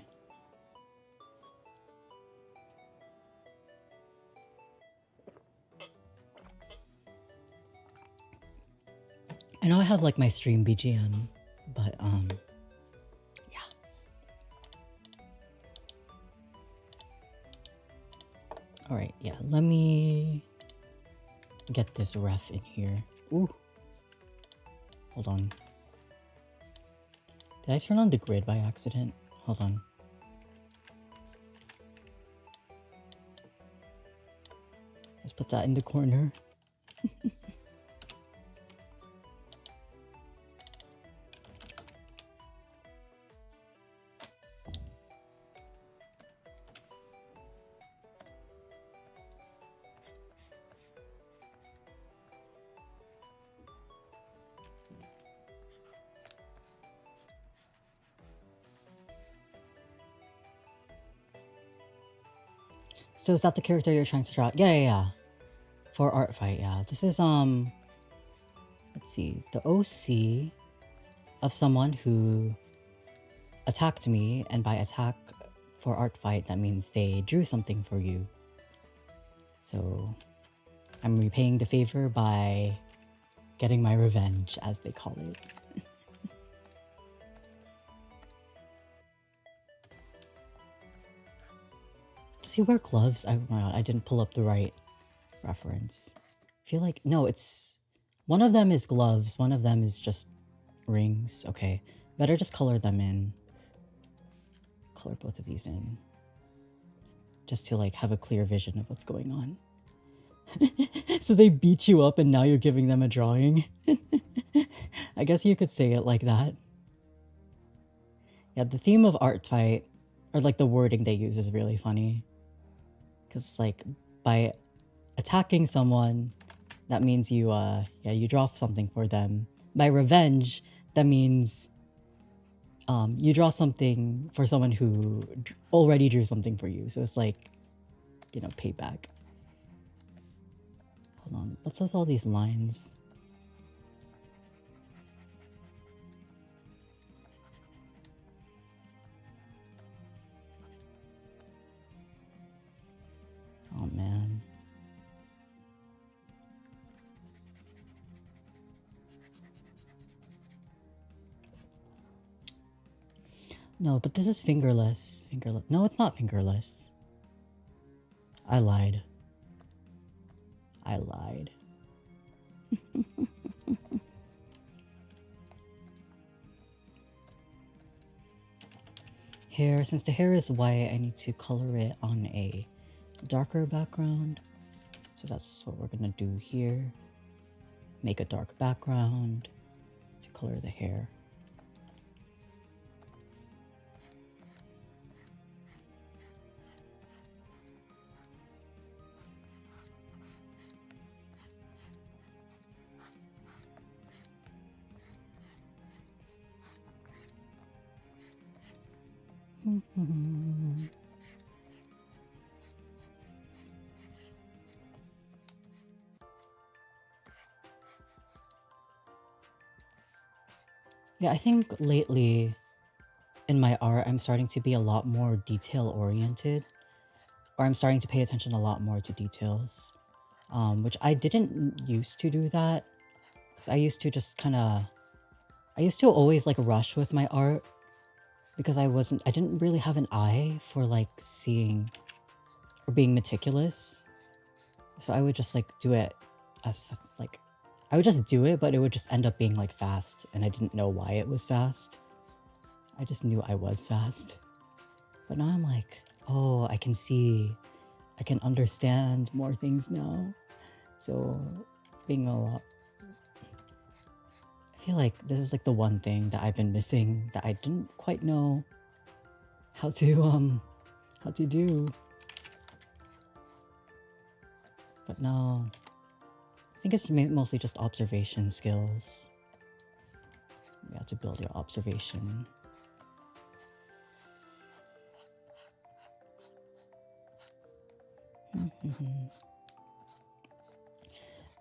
I know I have like my stream BGM, but yeah. All right, yeah, let me get this ref in here. Ooh. Hold on. Did I turn on the grid by accident? Hold on. Let's put that in the corner. So is that the character you're trying to draw? Yeah. For Artfight, yeah. This is, let's see, the OC of someone who attacked me, and by attack for Artfight, that means they drew something for you. So I'm repaying the favor by getting my revenge, as they call it. Does he wear gloves? Oh my god, I didn't pull up the right reference. I feel like, no, it's... One of them is gloves, one of them is just rings. Okay, better just color them in. Color both of these in. Just to like have a clear vision of what's going on. So they beat you up and now you're giving them a drawing? I guess you could say it like that. Yeah, the theme of Artfight, or like the wording they use, is really funny. Because like, by attacking someone, that means you, you draw something for them. By revenge, that means you draw something for someone who already drew something for you. So it's like, you know, payback. Hold on, what's with all these lines? Oh man. No, but this is fingerless. No, it's not fingerless. I lied. I lied. Hair, since the hair is white, I need to color it on a darker background. So that's what we're gonna do here. Make a dark background to color the hair. Yeah, I think lately in my art, I'm starting to be a lot more detail oriented, or I'm starting to pay attention a lot more to details, which I didn't used to do that. 'Cause I used to just I used to always like rush with my art because I didn't really have an eye for like seeing or being meticulous. So I would just like do it as like, I would just do it, but it would just end up being like fast and I didn't know why it was fast. I just knew I was fast. But now I'm like, oh, I can see, I can understand more things now. So being a lot, I feel like this is like the one thing that I've been missing that I didn't quite know how to do. But now I think it's mostly just observation skills. You have to build your observation.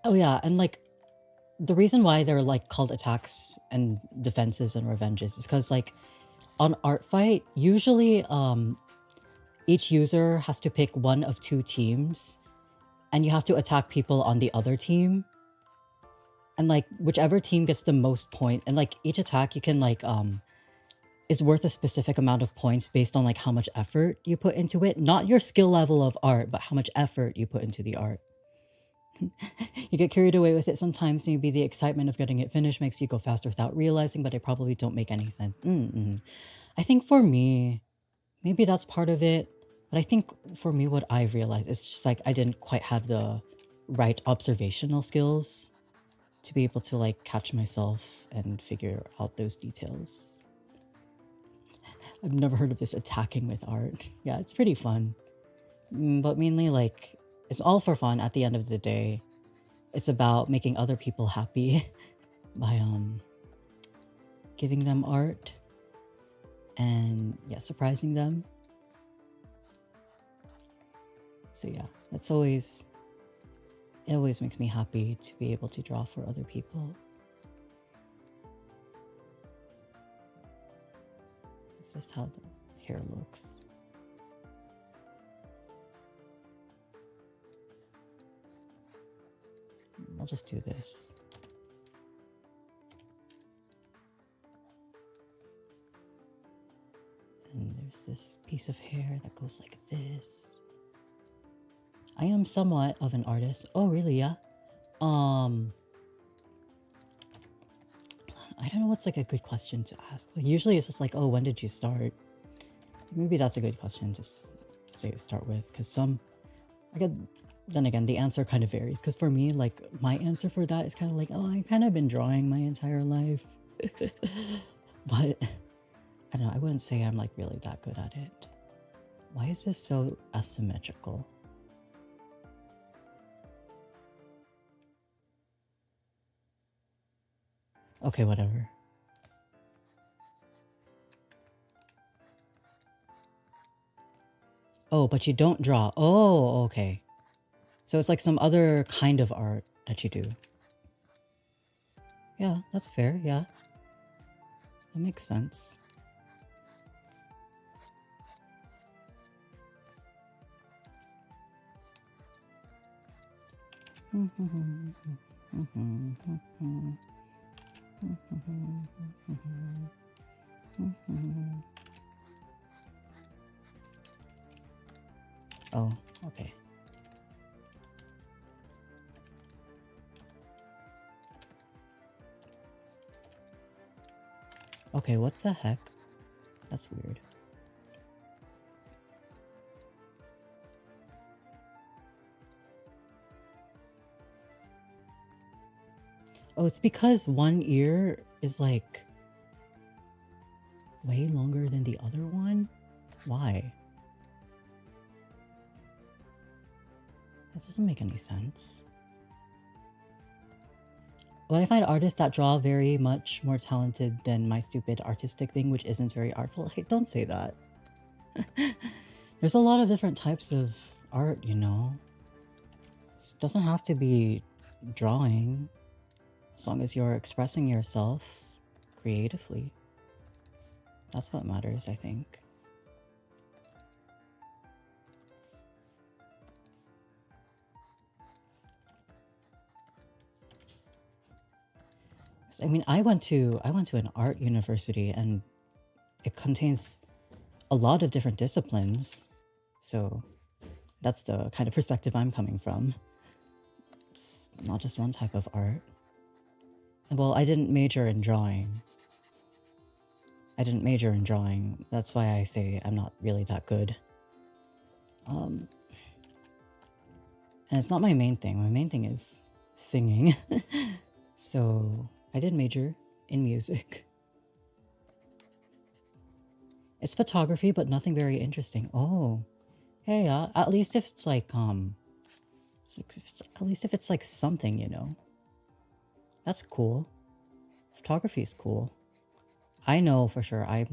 Oh yeah, and like the reason why they're like called attacks and defenses and revenges is because like on Artfight, usually each user has to pick one of two teams and you have to attack people on the other team. And like whichever team gets the most point, and like each attack you can like is worth a specific amount of points based on like how much effort you put into it. Not your skill level of art, but how much effort you put into the art. You get carried away with it sometimes. Maybe the excitement of getting it finished makes you go faster without realizing, but they probably don't make any sense. I think for me, maybe that's part of it. But I think for me, what I realized is just like I didn't quite have the right observational skills to be able to like catch myself and figure out those details. I've never heard of this attacking with art. Yeah, it's pretty fun. But mainly like, it's all for fun at the end of the day. It's about making other people happy by giving them art and yeah, surprising them. So yeah, it always makes me happy to be able to draw for other people. This is how the hair looks. I'll just do this. And there's this piece of hair that goes like this. I am somewhat of an artist. Oh, really? Yeah. I don't know what's like a good question to ask. Like usually it's just like, oh, when did you start? Maybe that's a good question to start with, because then again, the answer kind of varies. Because for me, like my answer for that is kind of like, oh, I've kind of been drawing my entire life. But I don't know, I wouldn't say I'm like really that good at it. Why is this so asymmetrical? Okay, whatever. Oh, but you don't draw. Oh, okay. So it's like some other kind of art that you do. Yeah, that's fair. Yeah. That makes sense. Oh, okay. Okay, what the heck? That's weird. Oh, it's because one ear is like way longer than the other one? Why? That doesn't make any sense. But I find artists that draw very much more talented than my stupid artistic thing, which isn't very artful. Hey, don't say that. There's a lot of different types of art, you know? It doesn't have to be drawing, as long as you're expressing yourself creatively. That's what matters, I think. I mean, I went to an art university, and it contains a lot of different disciplines. So that's the kind of perspective I'm coming from. It's not just one type of art. Well, I didn't major in drawing. That's why I say I'm not really that good. And it's not my main thing. My main thing is singing. So I did major in music. It's photography, but nothing very interesting. Oh, hey, at least if it's like at least if it's like something, you know. That's cool. Photography is cool. I know for sure I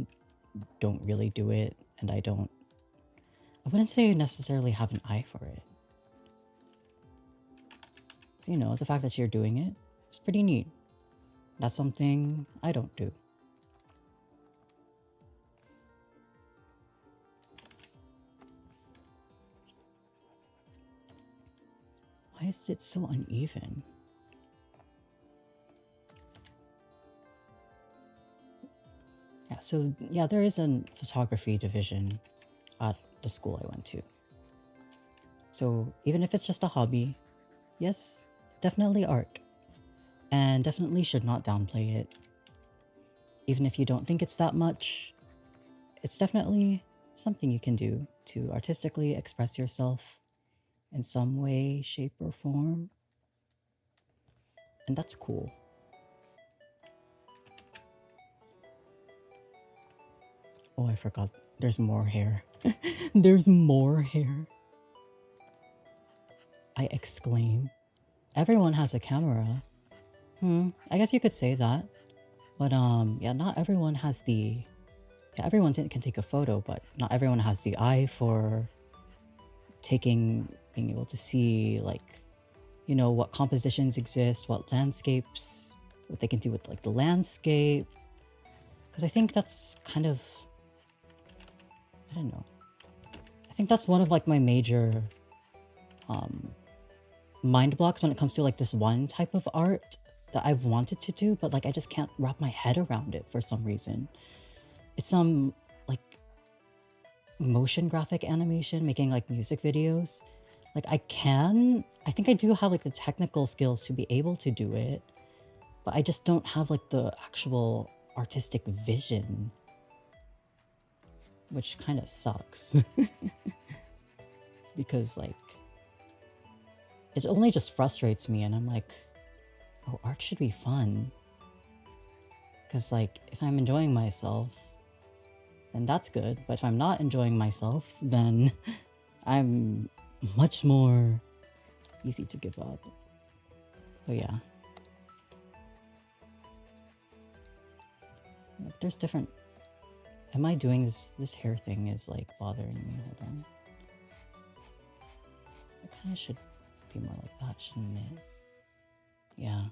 don't really do it, and I wouldn't say I necessarily have an eye for it. So, you know, the fact that you're doing it is pretty neat. That's something I don't do. Why is it so uneven? Yeah, so yeah, there is a photography division at the school I went to. So even if it's just a hobby, yes, definitely art. And definitely should not downplay it. Even if you don't think it's that much, it's definitely something you can do to artistically express yourself in some way, shape, or form. And that's cool. Oh, I forgot. There's more hair. There's more hair. I exclaim. Everyone has a camera. I guess you could say that. But yeah, not everyone has the... Yeah, everyone can take a photo, but not everyone has the eye for being able to see, like, you know, what compositions exist, what landscapes, what they can do with, like, the landscape. Because I think that's kind of... I don't know. I think that's one of, like, my major mind blocks when it comes to, like, this one type of art that I've wanted to do, but like I just can't wrap my head around it for some reason. It's like motion graphic animation, making like music videos. Like I think I do have like the technical skills to be able to do it, but I just don't have like the actual artistic vision, which kind of sucks. Because like it only just frustrates me, and I'm like, oh, art should be fun. Because, like, if I'm enjoying myself, then that's good. But if I'm not enjoying myself, then I'm much more easy to give up. But yeah. There's different... Am I doing this hair thing is, like, bothering me. Hold on. It kind of should be more like that, shouldn't it? Yeah.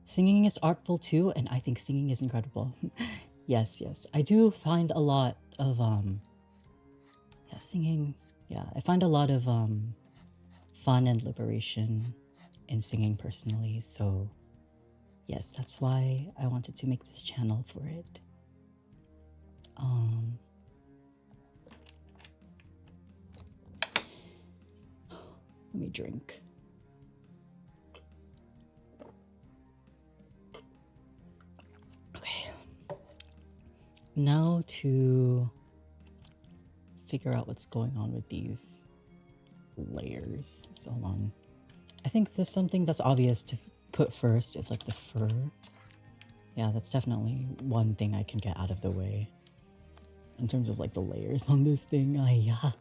Singing is artful too, and I think singing is incredible. Yes. I do find a lot of singing. Yeah, I find a lot of fun and liberation in singing personally. So yes, that's why I wanted to make this channel for it. Let me drink. now to figure out what's going on with these layers. So hold on. I think there's something that's obvious to put first is like the fur. Yeah, that's definitely one thing I can get out of the way. In terms of like the layers on this thing. Yeah.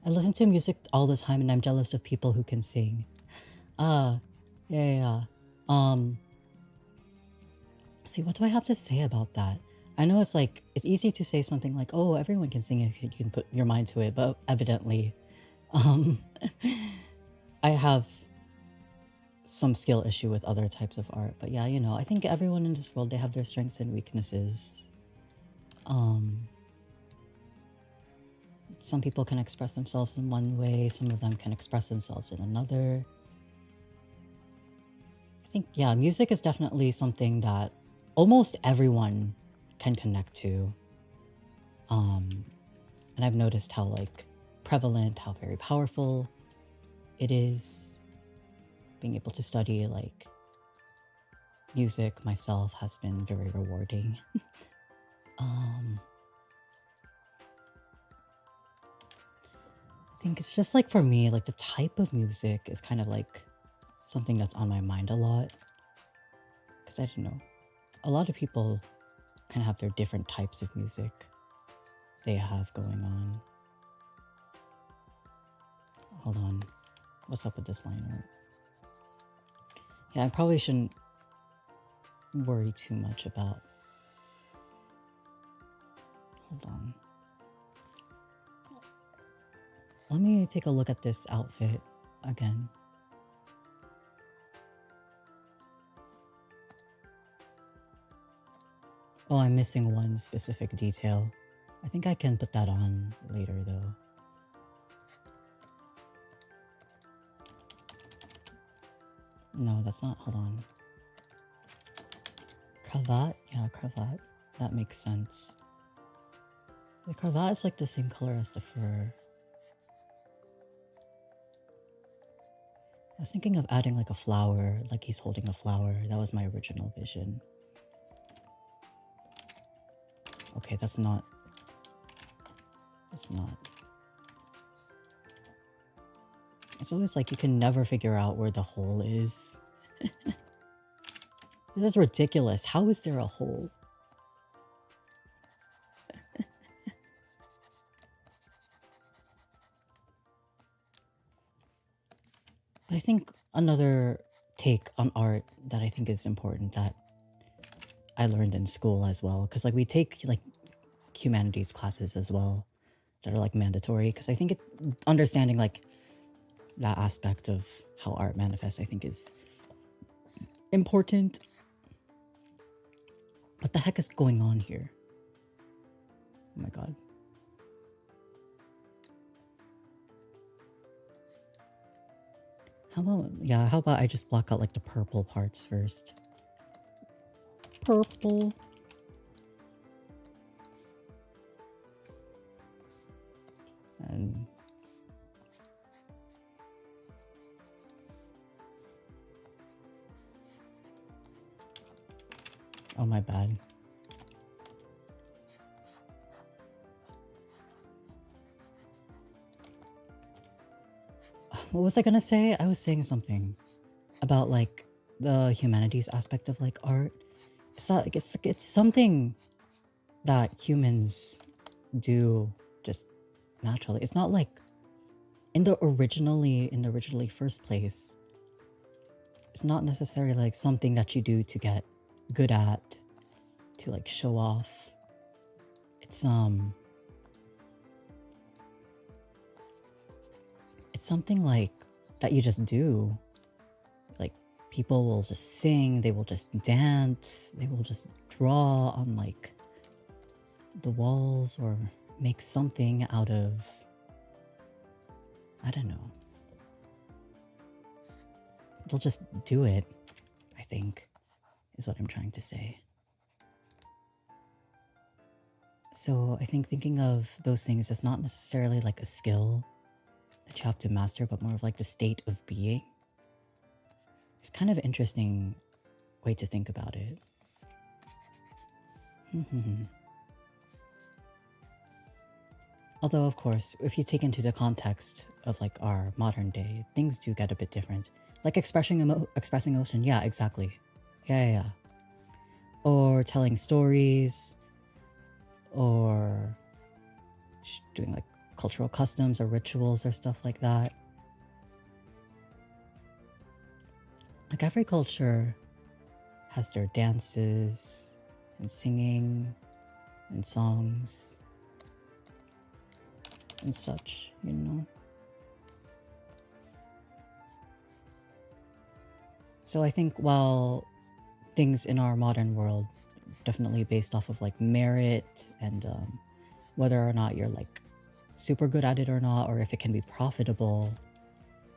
I listen to music all the time and I'm jealous of people who can sing. Yeah. See, what do I have to say about that? I know it's like, it's easy to say something like, oh, everyone can sing if you can put your mind to it, but evidently, I have some skill issue with other types of art. But yeah, you know, I think everyone in this world, they have their strengths and weaknesses. Some people can express themselves in one way, some of them can express themselves in another. I think, yeah, music is definitely something that almost everyone can connect to. And I've noticed how like prevalent, how very powerful it is. Being able to study like music myself has been very rewarding. I think it's just like for me, like the type of music is kind of like something that's on my mind a lot. Because I don't know, a lot of people kind of have their different types of music they have going on. Hold on, what's up with this line art? Yeah, I probably shouldn't worry too much about. Hold on. Let me take a look at this outfit again. Oh, I'm missing one specific detail. I think I can put that on later though. No, that's not, hold on. Cravat? Yeah, cravat. That makes sense. The cravat is like the same color as the fur. I was thinking of adding like a flower, like he's holding a flower. That was my original vision. Okay, that's not. It's not. It's always like you can never figure out where the hole is. This is ridiculous. How is there a hole? But I think another take on art that I think is important that I learned in school as well, because like we take like humanities classes as well that are like mandatory, because I think understanding like that aspect of how art manifests I think is important. What the heck is going on here? Oh my god. How about I just block out like the purple parts first? Purple. And oh, my bad. What was I gonna say? I was saying something about like the humanities aspect of like art. It's not like it's something that humans do just naturally. It's not like in the originally first place. It's not necessarily like something that you do to get good at, to like show off. It's something like that you just do. Like people will just sing, they will just dance, they will just draw on like the walls or make something out of, I don't know. They'll just do it, I think, is what I'm trying to say. So I think thinking of those things as not necessarily like a skill that you have to master, but more of like the state of being. It's kind of interesting way to think about it. Although, of course, if you take into the context of like our modern day, things do get a bit different. Like expressing emotion, yeah, exactly. Yeah. Or telling stories, or doing like cultural customs or rituals or stuff like that. Like every culture has their dances and singing and songs and such, you know. So I think while things in our modern world definitely based off of like merit and whether or not you're like super good at it or not, or if it can be profitable,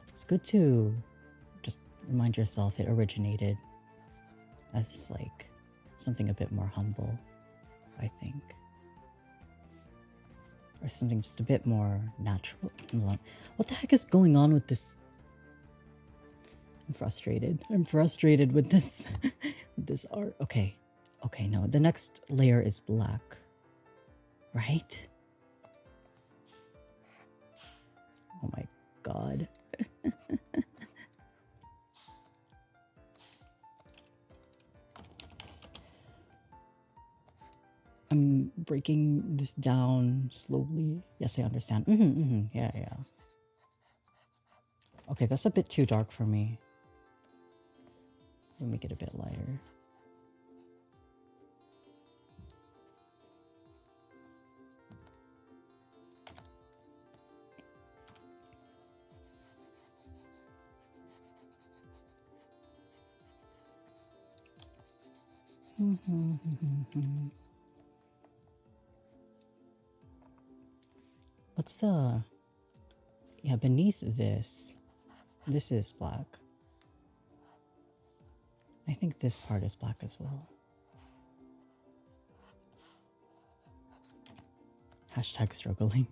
it's good to just remind yourself it originated as like something a bit more humble, I think. Or something just a bit more natural. What the heck is going on with this? I'm frustrated. I'm frustrated with this with this art. Okay, no. The next layer is black. Right? Oh my god. I'm breaking this down slowly. Yes, I understand. Yeah. Okay, that's a bit too dark for me. Let me make it a bit lighter. What's the... Yeah, beneath this is black. I think this part is black as well. Hashtag struggling.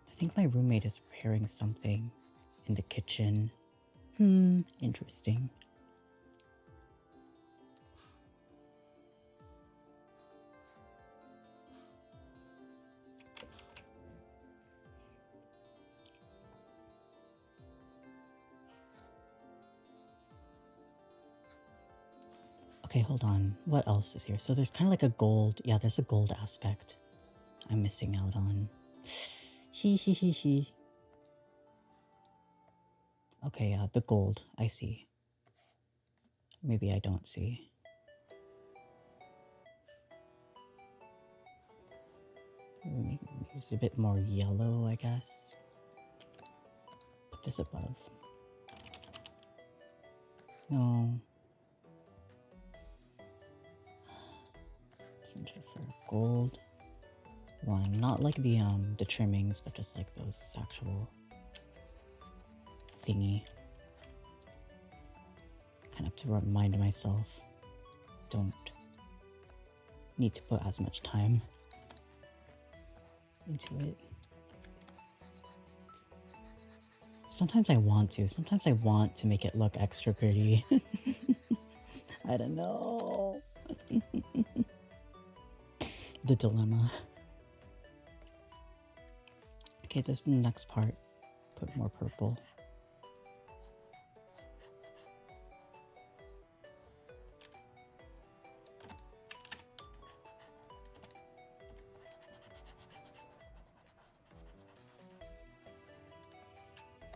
I think my roommate is preparing something in the kitchen. Interesting. Okay, hold on. What else is here? So there's kind of like a gold. Yeah, there's a gold aspect I'm missing out on. He. Okay, yeah, the gold. I see. Maybe I don't see. Maybe use a bit more yellow, I guess. Put this above. No. Center for gold. One, not like the trimmings, but just like those actual thingy. Kind of to remind myself, don't need to put as much time into it. Sometimes I want to make it look extra pretty. I don't know. The dilemma. Okay, this is the next part. Put more purple.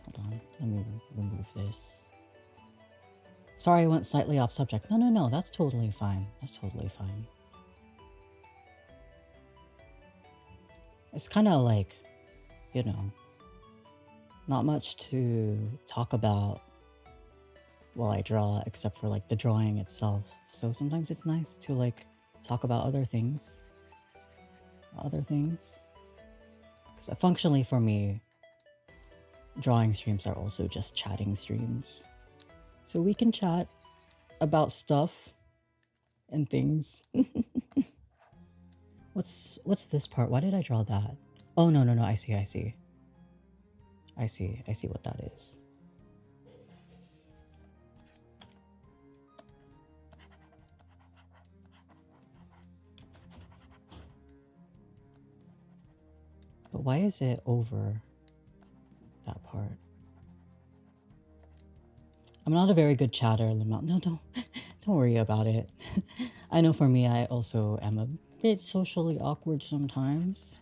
Hold on, let me remove this. Sorry, I went slightly off subject. No, that's totally fine. That's totally fine. It's kind of like, you know, not much to talk about while I draw, except for like the drawing itself. So sometimes it's nice to like talk about other things. Because functionally for me, drawing streams are also just chatting streams. So we can chat about stuff and things. What's this part? Why did I draw that? Oh, no, I see what that is. But why is it over that part? I'm not a very good chatter. No, don't worry about it. I know for me, I also am a bit socially awkward sometimes.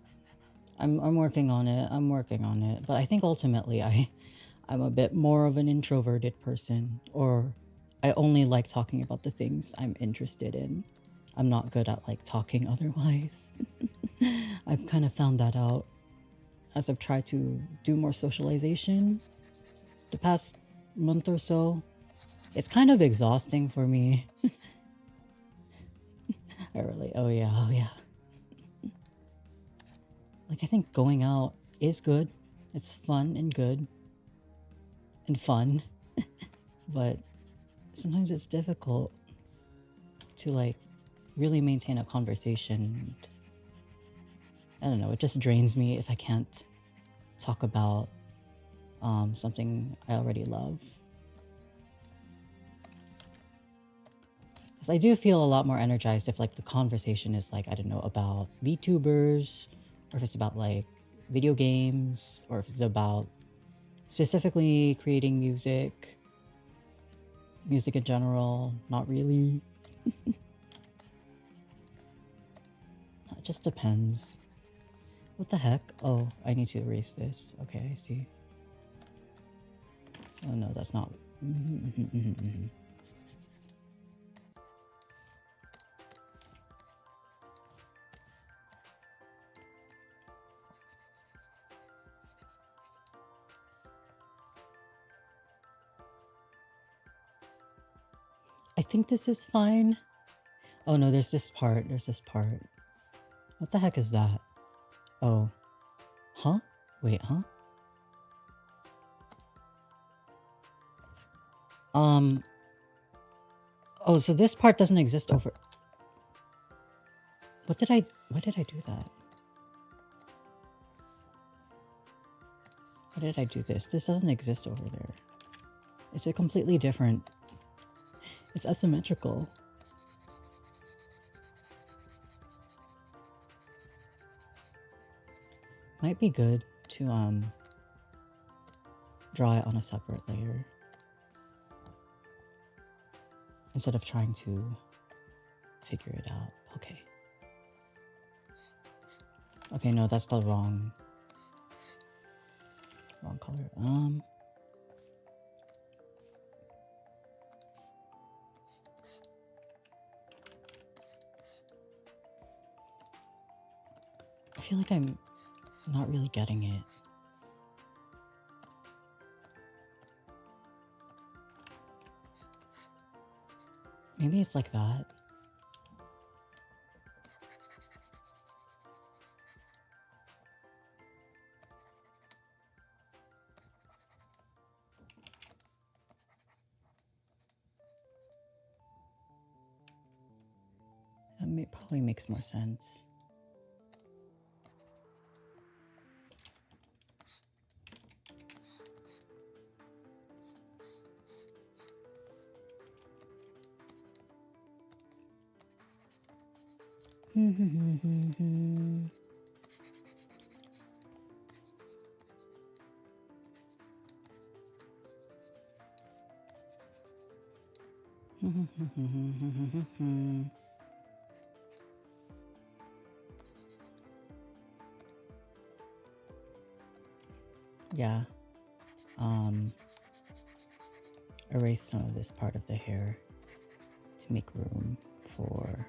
I'm working on it. But I think ultimately I'm a bit more of an introverted person, or I only like talking about the things I'm interested in. I'm not good at like talking otherwise. I've kind of found that out as I've tried to do more socialization the past month or so. It's kind of exhausting for me. Oh yeah. Like, I think going out is good. It's fun and good and fun. But sometimes it's difficult to like really maintain a conversation. I don't know, it just drains me if I can't talk about something I already love. Because I do feel a lot more energized if like the conversation is like, I don't know, about VTubers, or if it's about like video games, or if it's about specifically creating music in general. Not really. It just depends. What the heck? Oh, I need to erase this. Okay, I see. Oh no, that's not. I think this is fine. Oh no, there's this part. What the heck is that? Oh. Huh? Wait, huh? Oh, so this part doesn't exist over... Why did I do that? Why did I do this? This doesn't exist over there. It's a completely different... It's asymmetrical. Might be good to draw it on a separate layer instead of trying to figure it out. Okay, no, that's the wrong color. I feel like I'm not really getting it. Maybe it's like that. That probably makes more sense. Yeah. Erase some of this part of the hair to make room for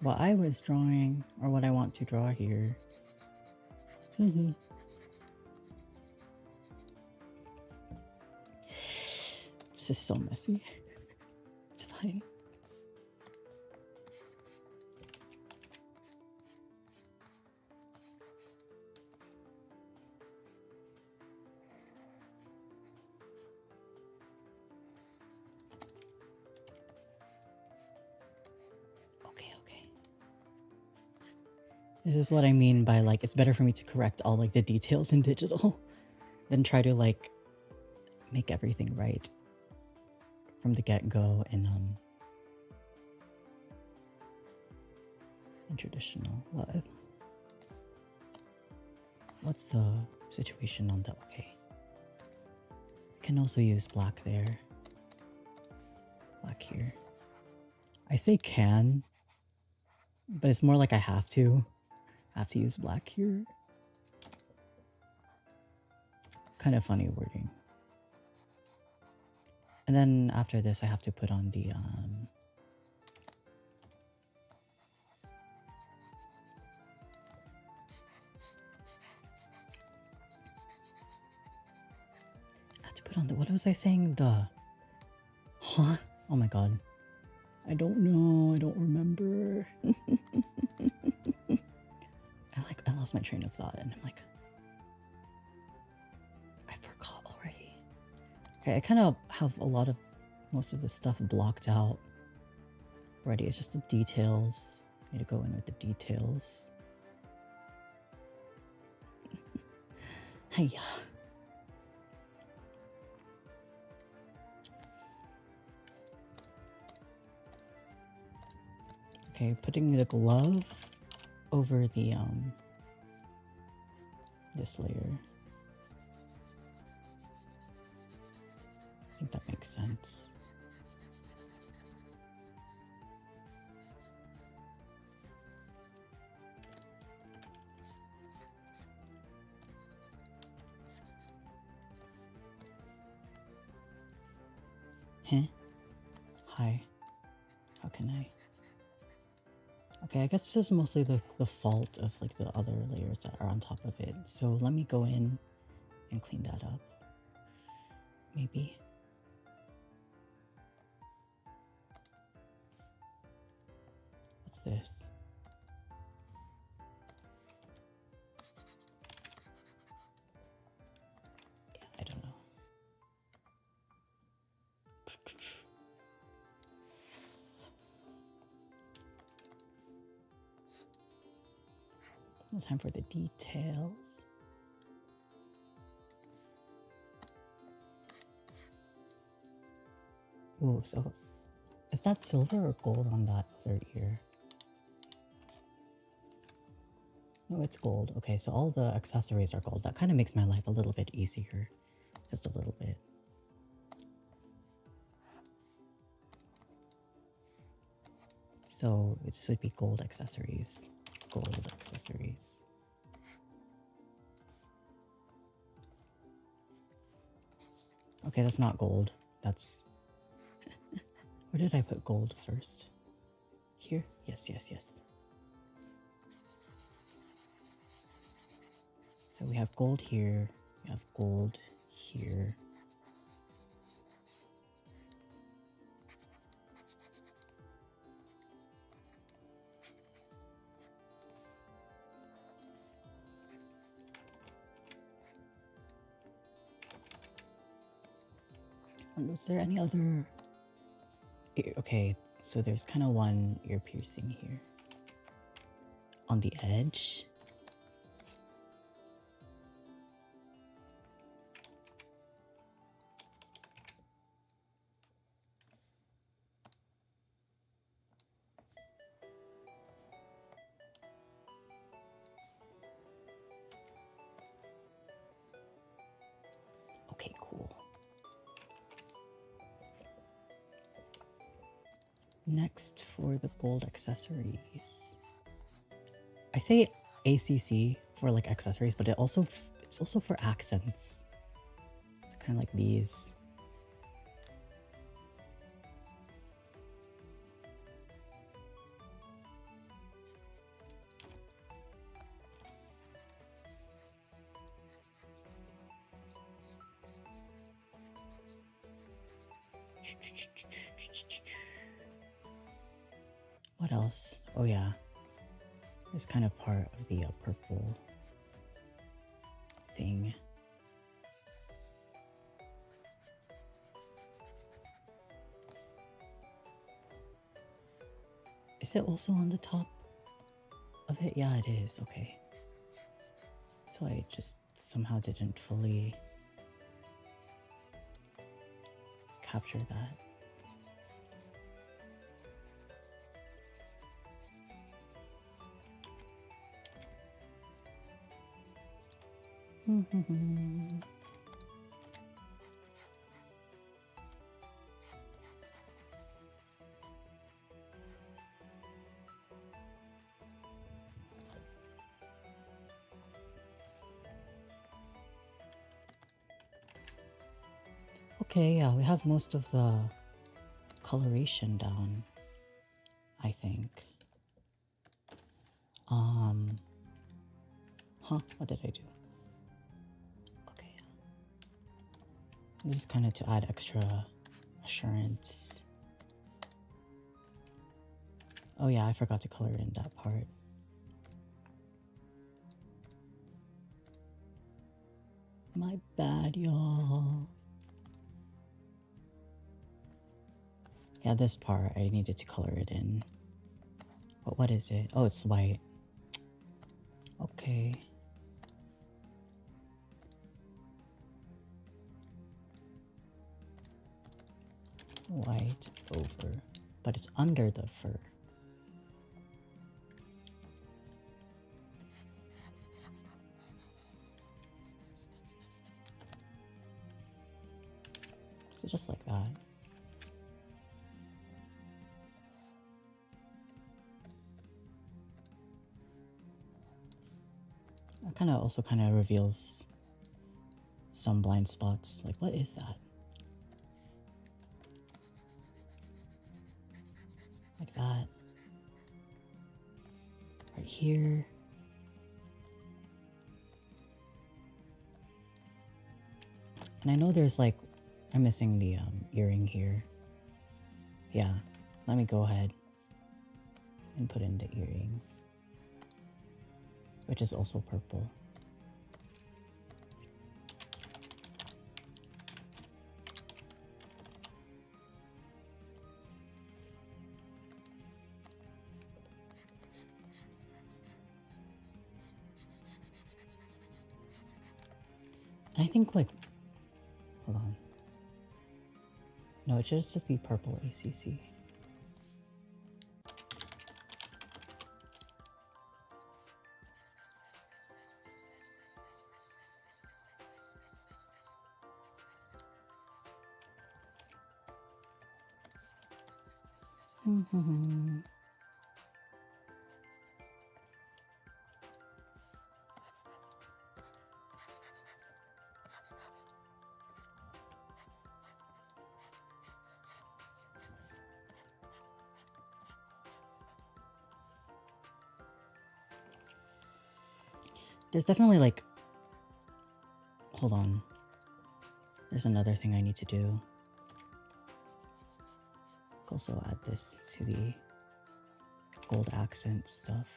what I was drawing, or what I want to draw here. This is so messy. It's fine. This is what I mean by like it's better for me to correct all like the details in digital than try to like make everything right from the get-go in traditional. What's the situation on the okay? I can also use black there. Black here. I say can, but it's more like I have to. I have to use black here. Kind of funny wording. And then after this, I have to put on the what was I saying? Huh? Oh my god. I don't know. I don't remember. I lost my train of thought and I'm like, I forgot already. Okay, I kind of have most of the stuff blocked out already. It's just the details. I need to go in with the details. Hiya. Okay, putting the glove over the this layer. I think that makes sense. Huh? Hi. How can I? Okay, I guess this is mostly the fault of like the other layers that are on top of it. So let me go in and clean that up. Maybe. What's this? Yeah, I don't know. No time for the details. Ooh, so is that silver or gold on that other ear? No, it's gold. Okay, so all the accessories are gold. That kind of makes my life a little bit easier. Just a little bit. So it should be gold accessories. Gold accessories. Okay, that's not gold. That's... Where did I put gold first? Here? Yes, yes, yes. So we have gold here. We have gold here. Was there any other... Okay, so there's kind of one ear piercing here. On the edge. Okay, cool. Next for the gold accessories. I say ACC for like accessories, but it's also for accents. It's kind of like these. What else? Oh yeah, it's kind of part of the purple thing. Is it also on the top of it? Yeah, it is. Okay. So I just somehow didn't fully capture that. Okay, yeah, we have most of the coloration down, I think. What did I do? Okay, yeah. This is kind of to add extra assurance. Oh yeah, I forgot to color in that part. My bad, y'all. Yeah, this part, I needed to color it in. But what is it? Oh, it's white. Okay. White over. But it's under the fur. So just like that. It kind of also kind of reveals some blind spots. Like, what is that? Like that. Right here. And I know there's like, I'm missing the earring here. Yeah, let me go ahead and put in the earring, which is also purple. I think like, hold on. No, it should just be purple ACC. There's definitely like, hold on. There's another thing I need to do. Also add this to the gold accent stuff.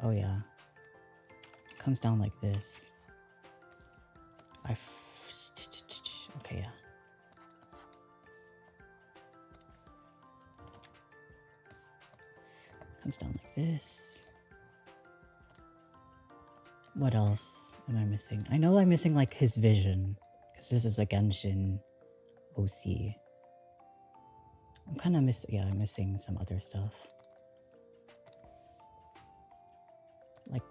Oh yeah. It comes down like this. Okay, yeah. Comes down like this. What else am I missing? I know I'm missing like his vision, because this is a Genshin OC. I'm kind of I'm missing some other stuff. Like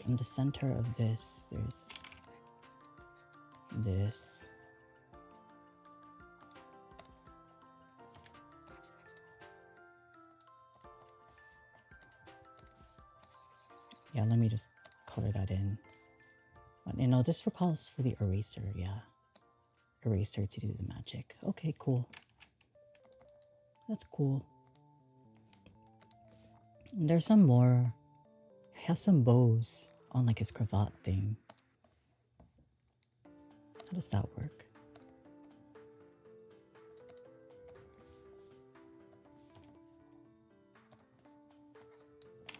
in the center of this, there's this. Yeah, let me just color that in. You know, this recalls for the eraser, yeah. Eraser to do the magic. Okay, cool. That's cool. And there's some more. He has some bows on like his cravat thing. How does that work?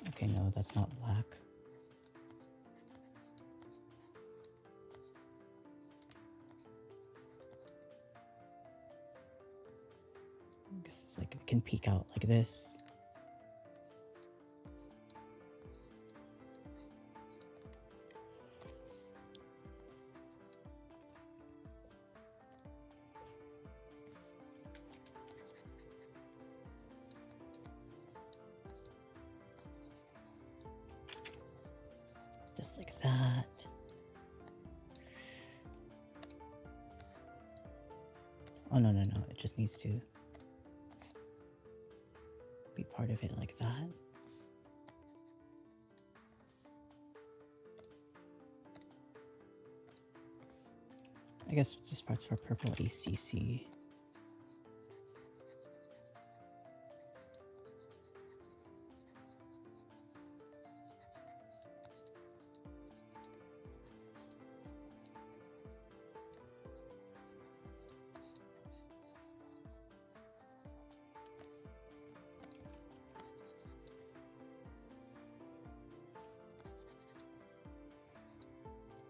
Okay, no, that's not black. I guess it's like it can peek out like this. Just like that. Oh, no, it just needs to be part of it like that. I guess this part's for purple ACC.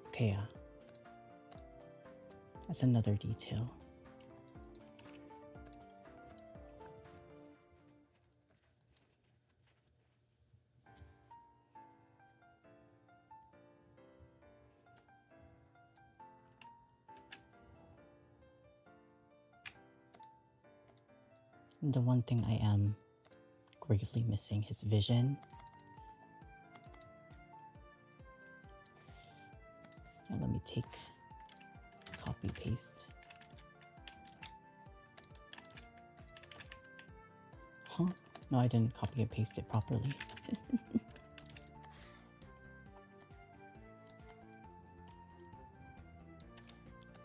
Okay, yeah. That's another detail. The one thing I am gravely missing is vision. Now let me take copy paste. Huh? No, I didn't copy and paste it properly.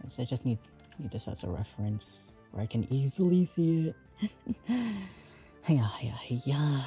So I just need this as a reference where I can easily see it. Hiya, hiya, hiya.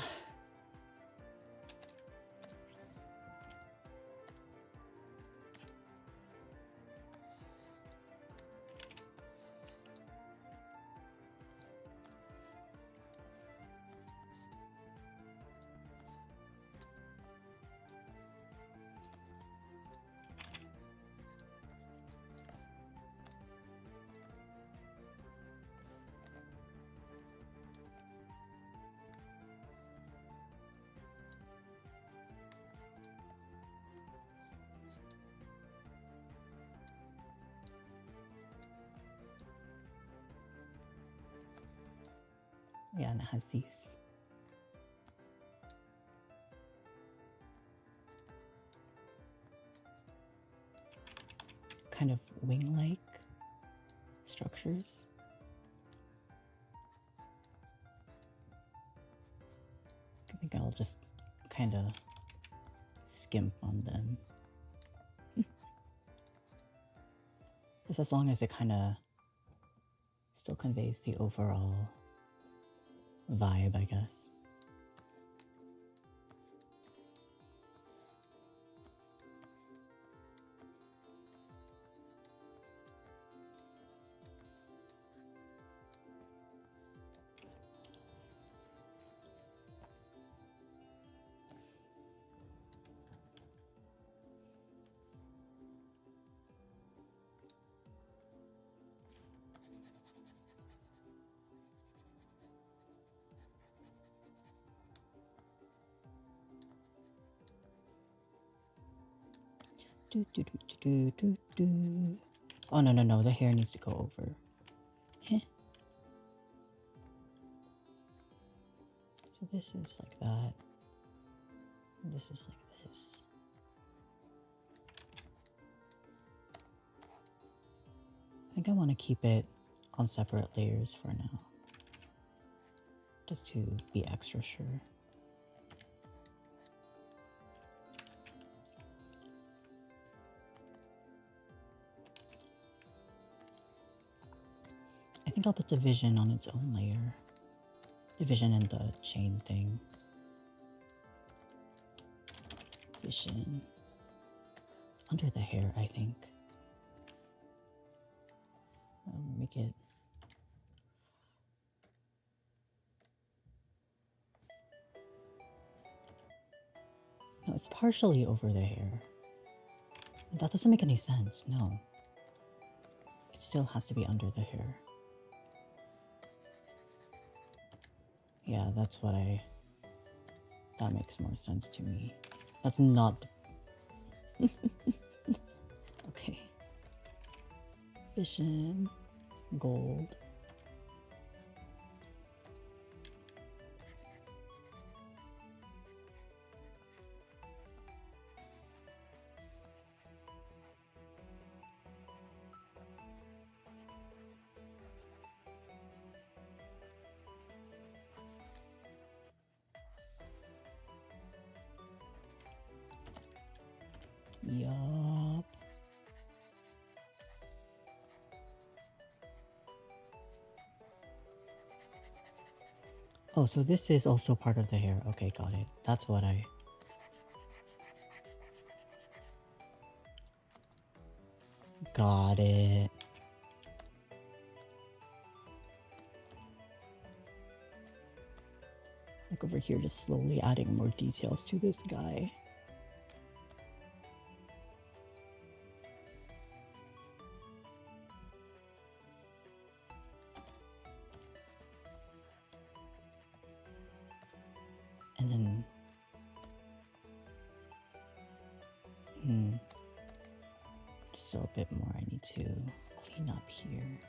Yeah, and it has these kind of wing-like structures. I think I'll just kind of skimp on them. Just as long as it kind of still conveys the overall vibe, I guess. Oh, no, the hair needs to go over. Heh. So this is like that. And this is like this. I think I want to keep it on separate layers for now. Just to be extra sure. I think I'll put the vision on its own layer. The vision and the chain thing. Vision. Under the hair, I think. I'll make it... No, it's partially over the hair. That doesn't make any sense, no. It still has to be under the hair. Yeah, that's what that makes more sense to me. That's not... Okay. Vision. Gold. Yup. Oh, so this is also part of the hair. Okay, got it. That's what I... Got it. Like over here, just slowly adding more details to this guy. And then... Just a bit more I need to clean up here.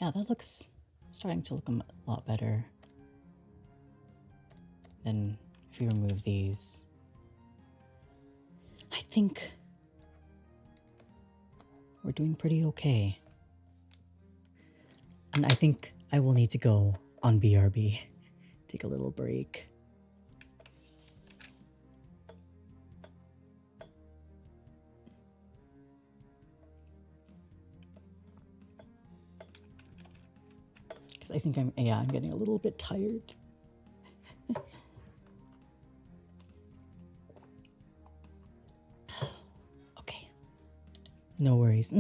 Yeah, that looks starting to look a lot better. Then if we remove these, I think we're doing pretty okay. And I think I will need to go on BRB, take a little break. I think I'm getting a little bit tired. Okay. No worries.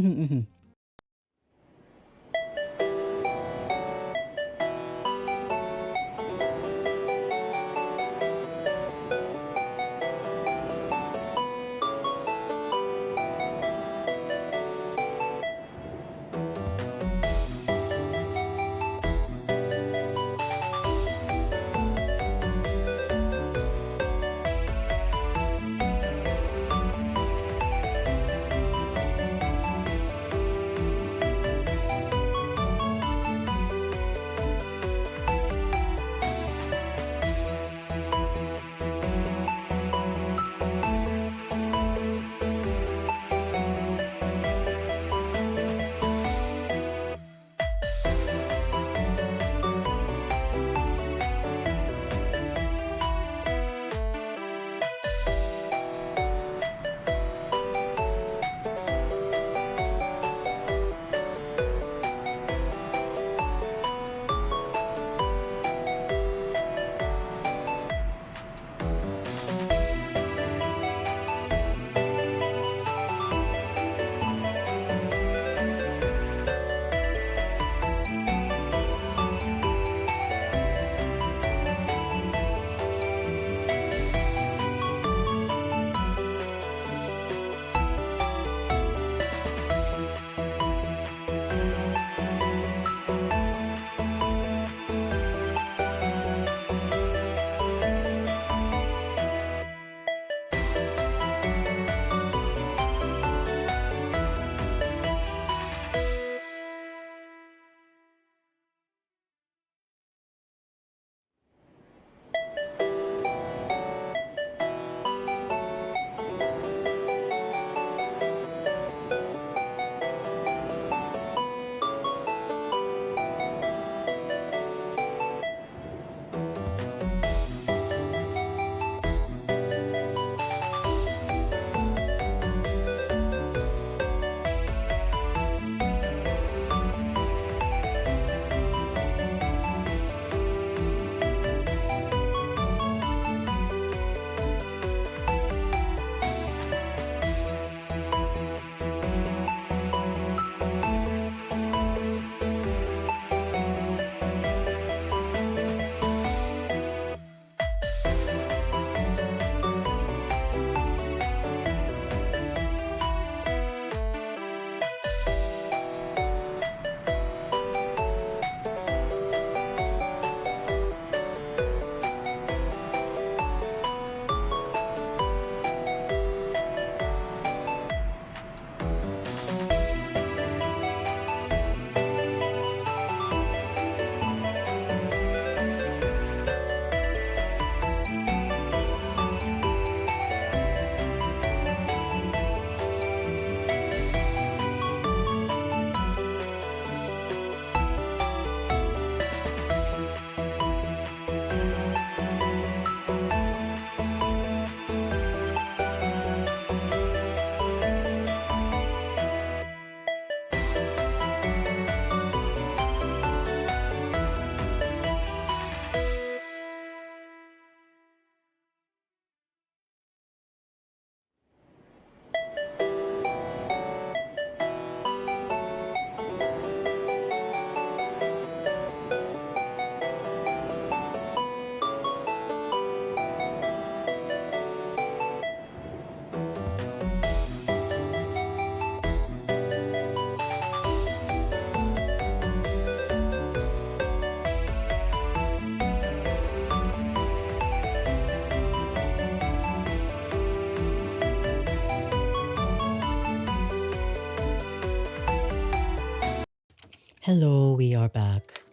Hello, we are back.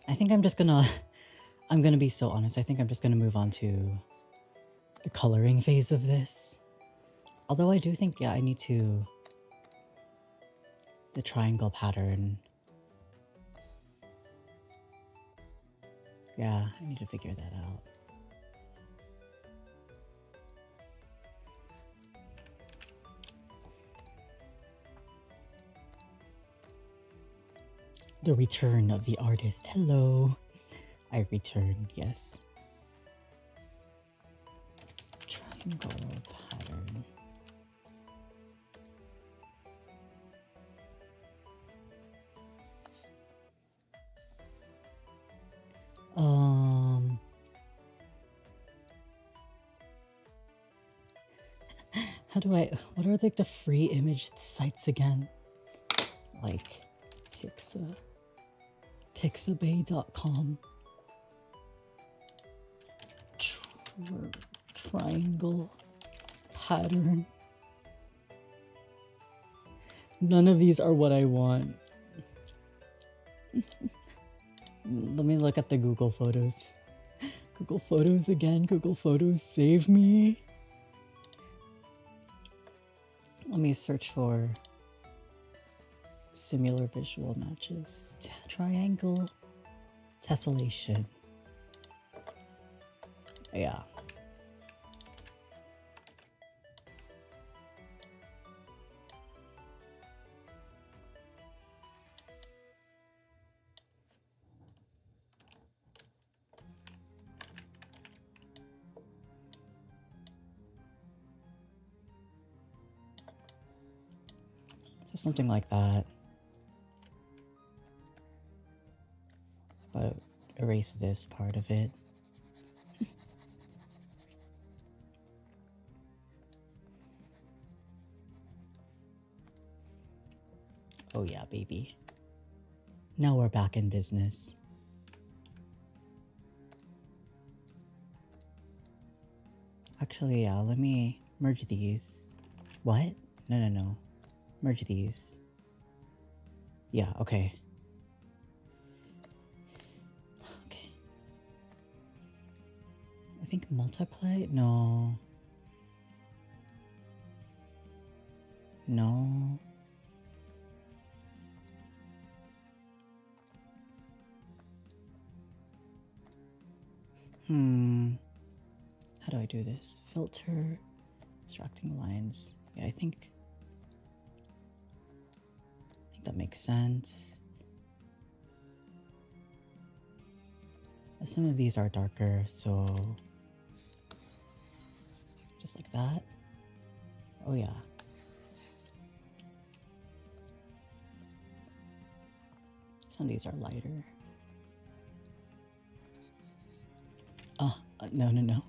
I think I'm gonna be so honest. I think I'm just gonna move on to the coloring phase of this. Although I do think, yeah, I need to... the triangle pattern. Yeah, I need to figure that out. The return of the artist. Hello. I returned, yes. Triangle pattern. How do I... what are like the free image sites again? Like pixabay.com. Triangle pattern. None of these are what I want. Let me look at the Google Photos. Google Photos again. Google Photos, save me. Let me search for similar visual matches. Triangle tessellation. Yeah. So something like that. But erase this part of it. Oh yeah, baby. Now we're back in business. Actually, yeah, let me merge these. What? No. Merge these. Yeah, okay. Okay. I think multiply? No. No. How do I do this? Filter, extracting lines. Yeah, I think that makes sense. Some of these are darker, so just like that. Oh yeah. Some of these are lighter. No.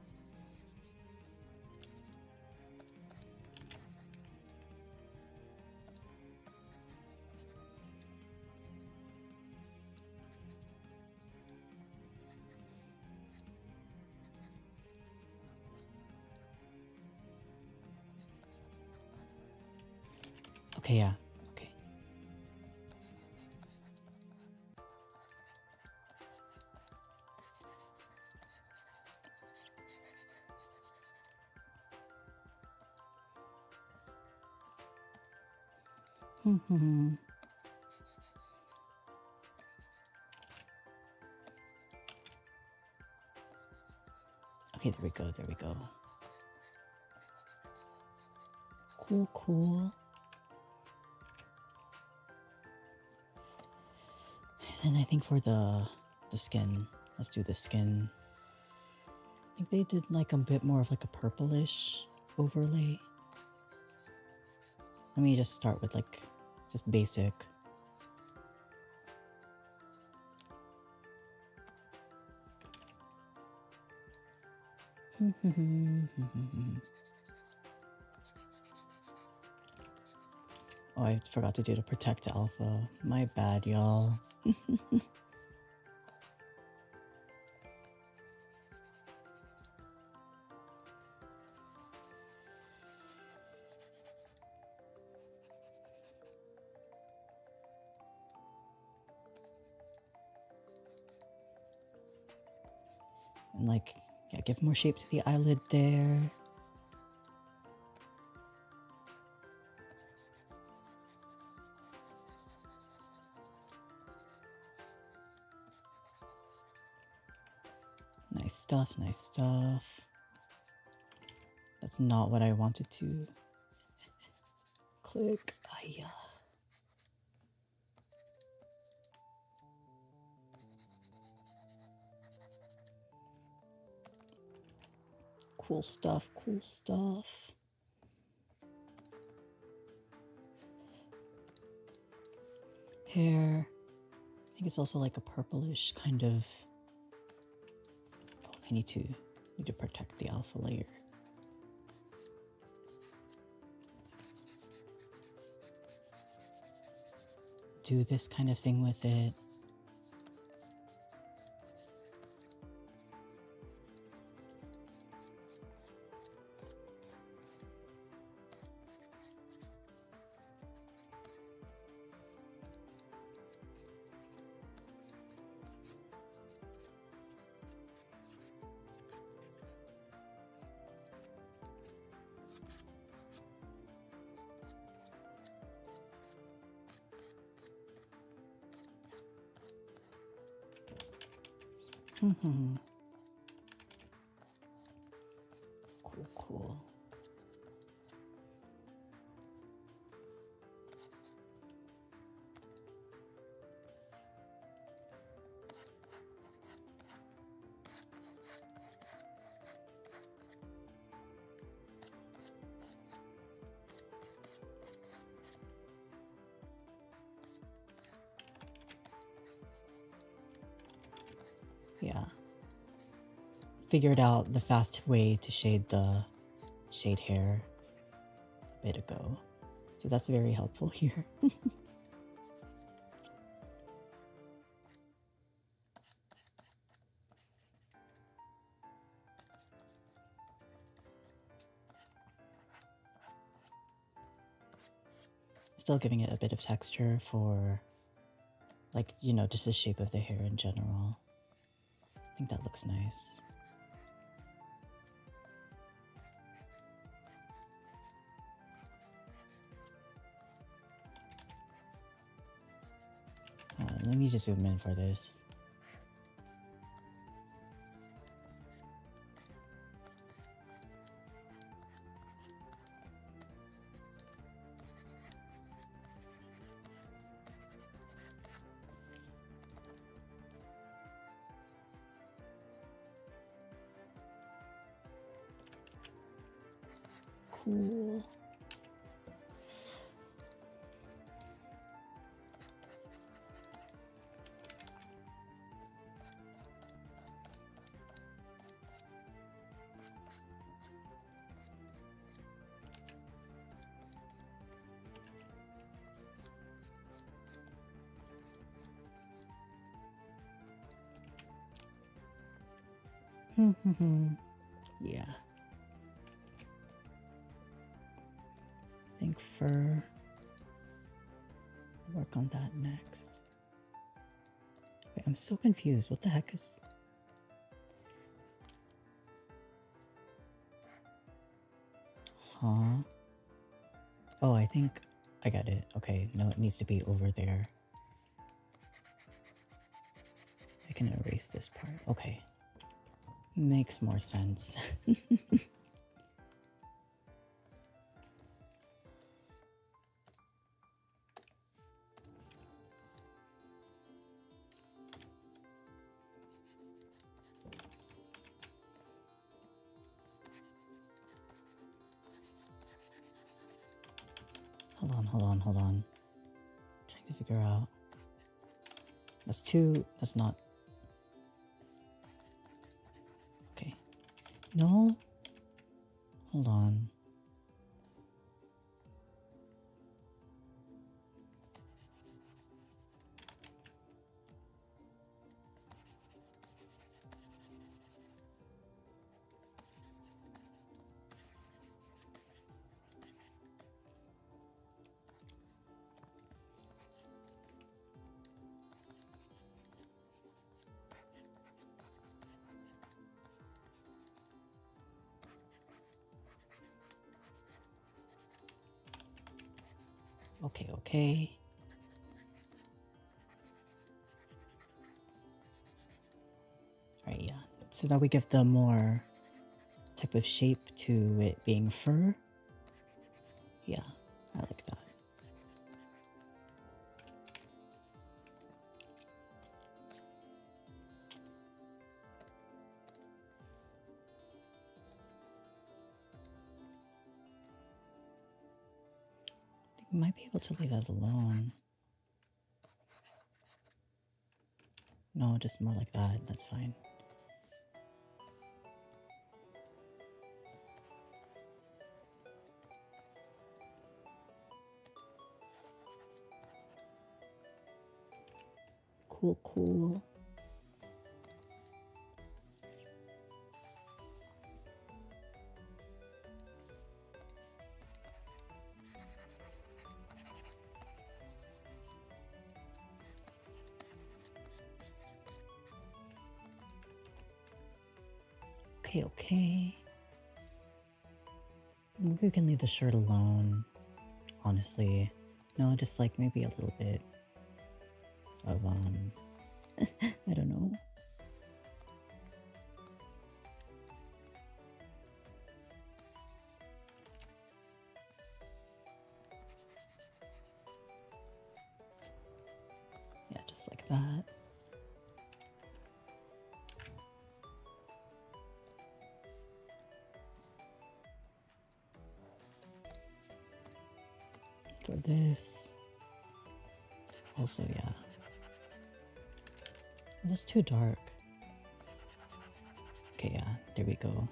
Okay, yeah. Okay. Okay, there we go. Cool. And I think for the skin, let's do the skin. I think they did like a bit more of like a purplish overlay. Let me just start with like just basic. Oh, I forgot to do the protect alpha. My bad, y'all. And like, yeah, give more shape to the eyelid there. Nice stuff, nice stuff. That's not what I wanted to click. Aya. Cool stuff, cool stuff. Hair. I think it's also like a purplish kind of. Oh, I need to protect the alpha layer. Do this kind of thing with it. Cool, cool. Yeah. Figured out the fast way to shade hair a bit ago. So that's very helpful here. Still giving it a bit of texture for, like, you know, just the shape of the hair in general. I think that looks nice. Let me just zoom in for this. Cool. Yeah. I think fur. Work on that next. Wait, I'm so confused. What the heck is... Huh? Oh, I think I got it. Okay, no, it needs to be over there. I can erase this part. Okay. Makes more sense. Hold on. Trying to figure out. That's not. Okay. No. Hold on. Okay, okay. Alright, yeah. So that we give the more type of shape to it being fur. Yeah, I like that. I think we might be able to leave that alone. No, just more like that. That's fine. Cool, cool. Okay, okay. Maybe we can leave the shirt alone, honestly. No, just like maybe a little bit of, I don't know. Yeah, just like that. For this. Also, yeah. That's too dark. Okay, yeah, there we go.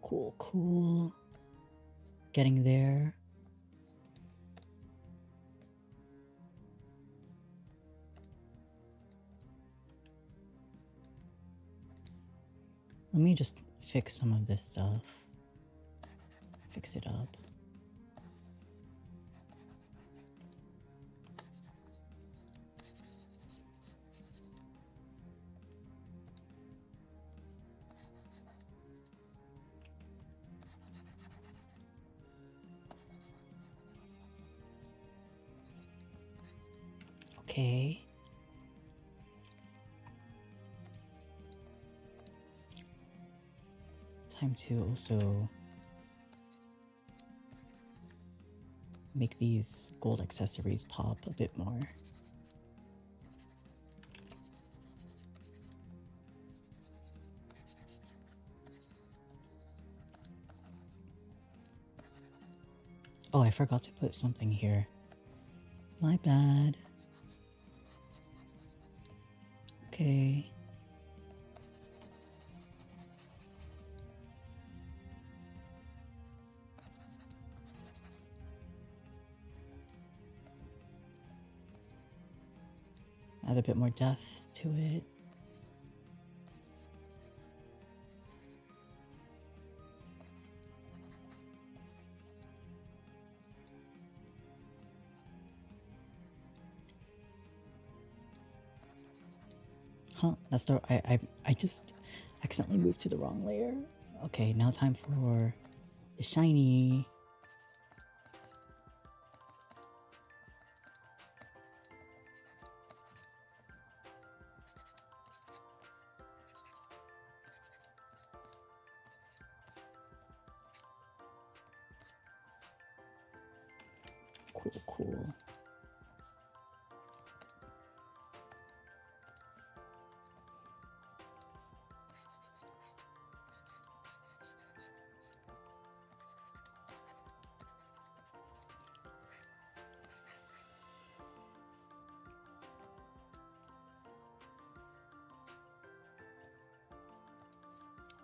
Cool, cool. Getting there. Let me just fix some of this stuff. Fix it up. Okay. Time to also make these gold accessories pop a bit more. Oh, I forgot to put something here. My bad. Okay. Add a bit more depth to it. Huh, that's the I just accidentally moved to the wrong layer. Okay, now time for the shiny. Cool, cool.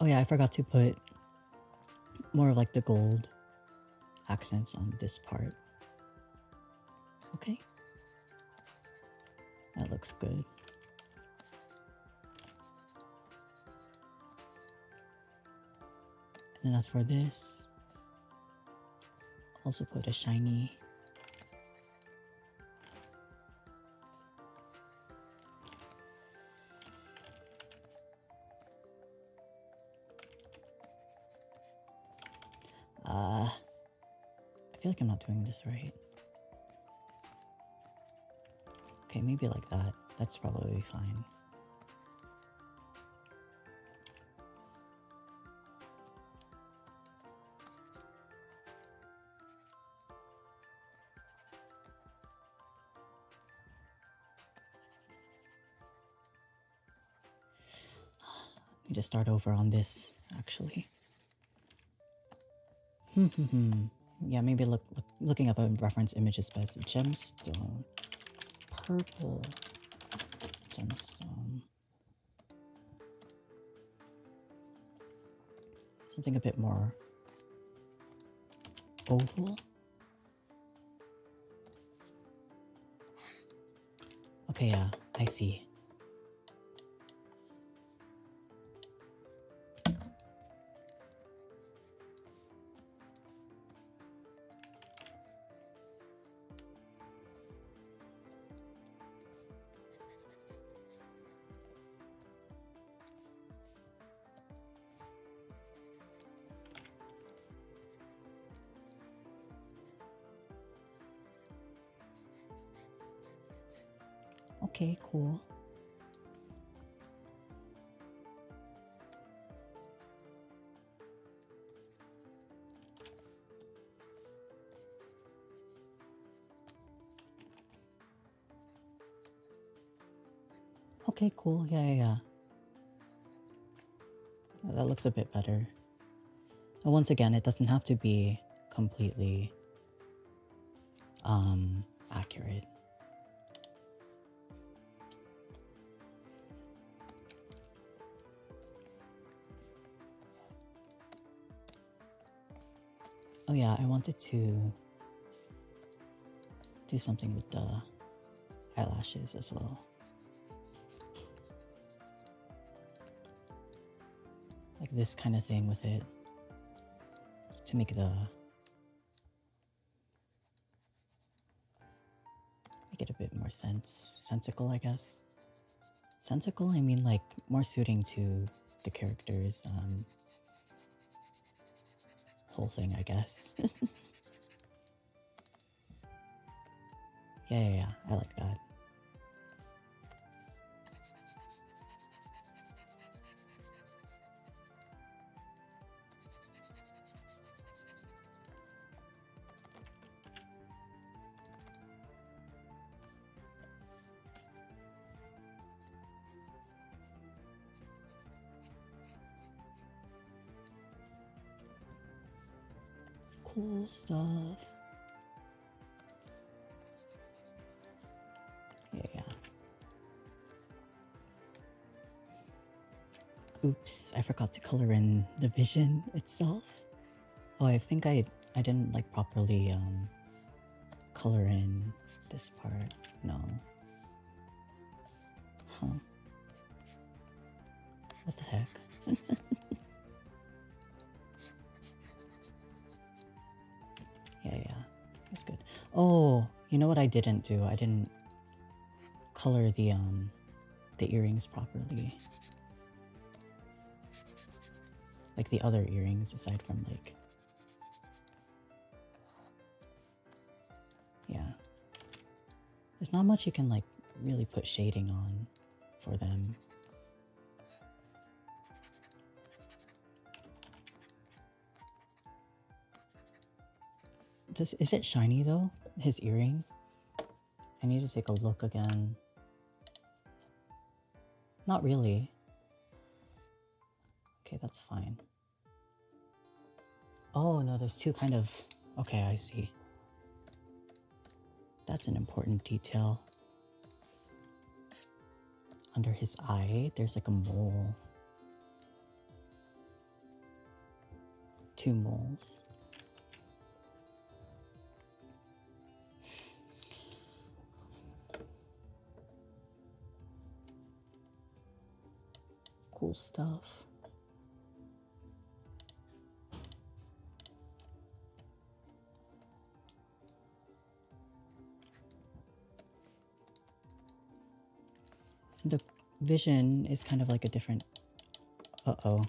Oh yeah, I forgot to put more of like the gold accents on this part. Okay. That looks good. And then as for this, also put a shiny. I feel like I'm not doing this right. Okay, maybe like that. That's probably fine. Need to start over on this, actually. Yeah, maybe looking up a reference image is best. Gemstone. Purple gemstone. Something a bit more oval. Okay, yeah, I see. Okay, cool. Okay, cool. Yeah. That looks a bit better. But once again, it doesn't have to be completely accurate. Oh yeah, I wanted to do something with the eyelashes as well. Like this kind of thing with it. Just to make it a bit more sensical, I guess. Sensical, I mean like more suiting to the character's whole thing, I guess. Yeah, I like that. Cool stuff. Yeah. Oops, I forgot to color in the vision itself. Oh, I think I didn't like properly color in this part. No. Huh. What the heck? Yeah. That's good. Oh, you know what I didn't do? I didn't color the earrings properly. Like the other earrings aside from like... Yeah. There's not much you can like really put shading on for them. Is it shiny though? His earring? I need to take a look again. Not really. Okay, that's fine. Oh no, there's two kind of... Okay, I see. That's an important detail. Under his eye, there's like a mole. 2 moles. Cool stuff. The vision is kind of like a different... Uh-oh.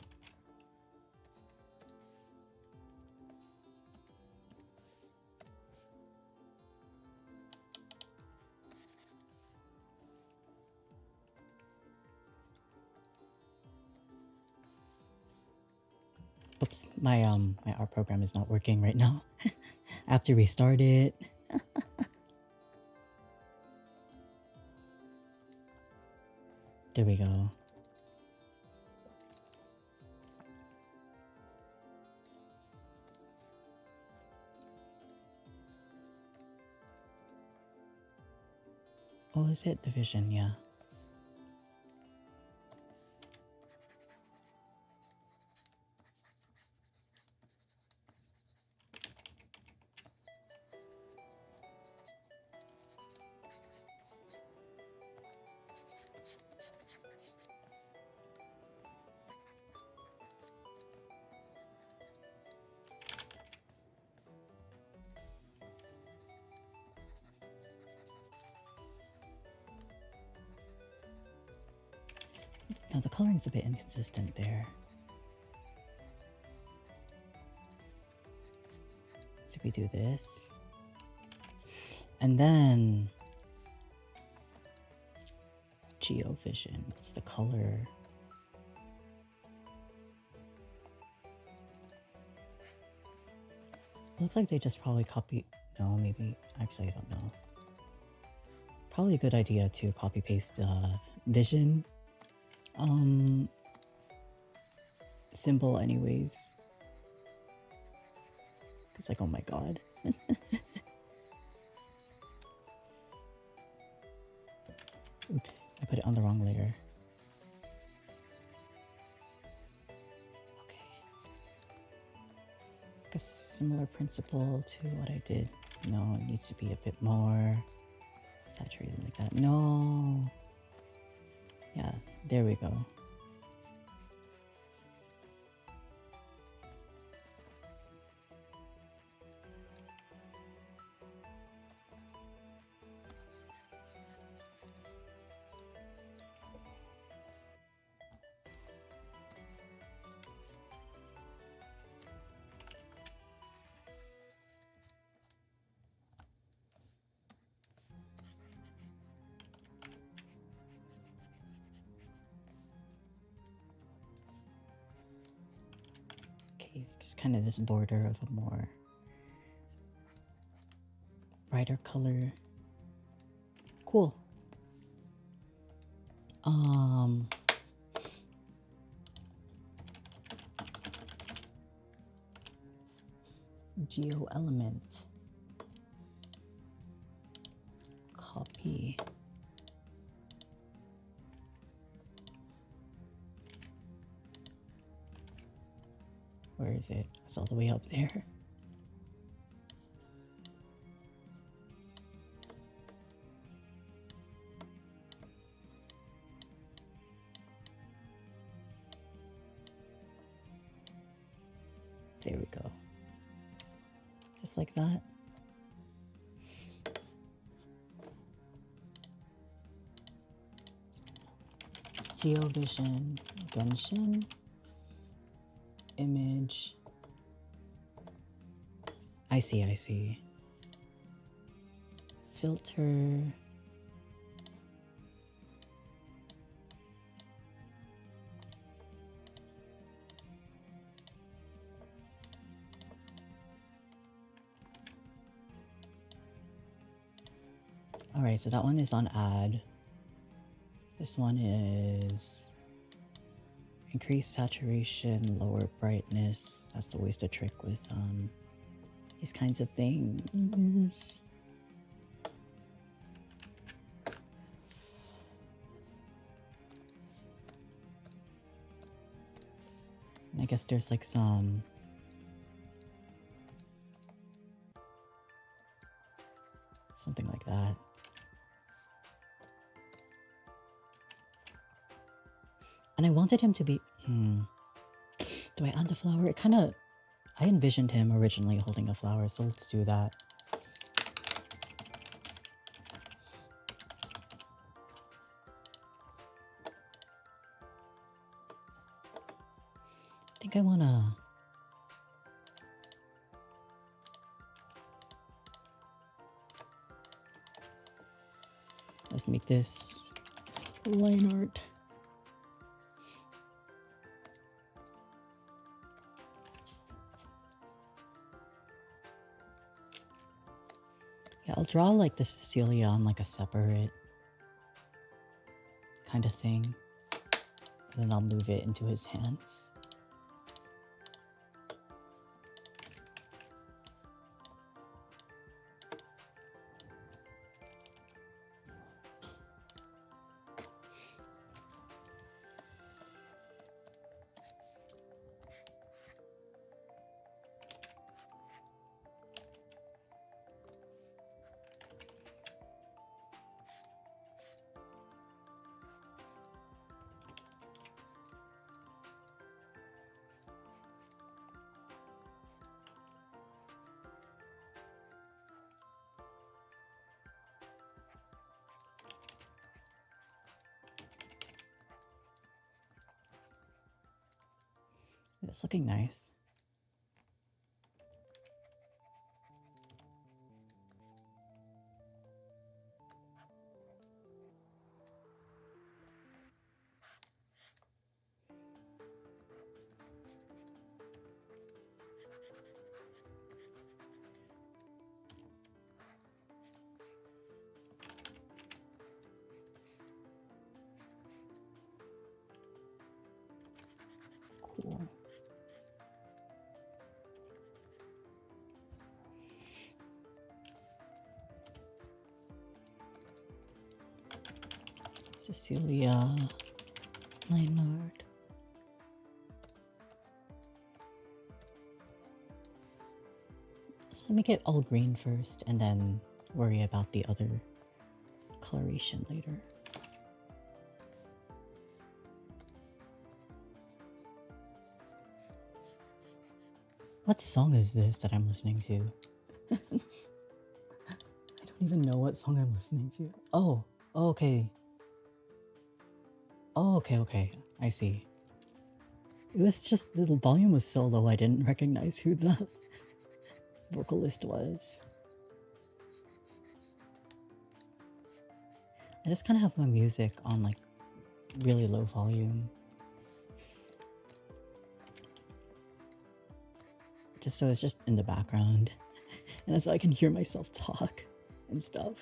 Oops, my art program is not working right now. I have to restart it. There we go. Oh, is it division? Yeah. Now the coloring's a bit inconsistent there. So we do this. And then Geovision. It's the color. Looks like they just probably copied. No, maybe. Actually, I don't know. Probably a good idea to copy paste vision symbol anyways. It's like, oh my god. Oops, I put it on the wrong layer. Okay. Like a similar principle to what I did. No, it needs to be a bit more saturated like that. No. Yeah, there we go. Just kind of this border of a more brighter color. Cool. Geo element. Copy. Where is it? It's all the way up there. There we go. Just like that. Geovision, Genshin. Image. I see. Filter. Alright, so that one is on add. This one is increase saturation, lower brightness. That's always the trick with these kinds of things. And I guess there's like some Something like that. And I wanted him to be... Do I add the flower? It kind of... I envisioned him originally holding a flower, so let's do that. I think I wanna... Let's make this line art. Yeah, I'll draw like the Cecilia on like a separate kind of thing. And then I'll move it into his hands. It's looking nice. Cool. Cecilia, Leonard. So make it all green first and then worry about the other coloration later. What song is this that I'm listening to? I don't even know what song I'm listening to. Oh, okay. Oh, okay. I see. It was just, the volume was so low I didn't recognize who the vocalist was. I just kind of have my music on like really low volume. Just so it's just in the background. And so I can hear myself talk and stuff.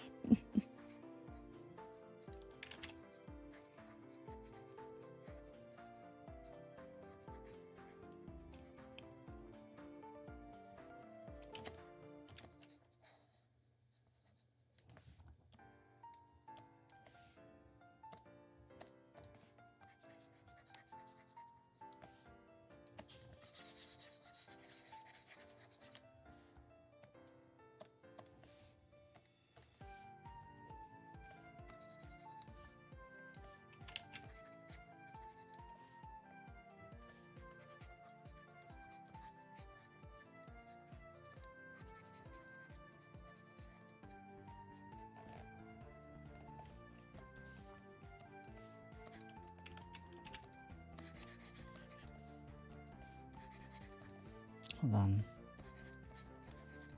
Hold on.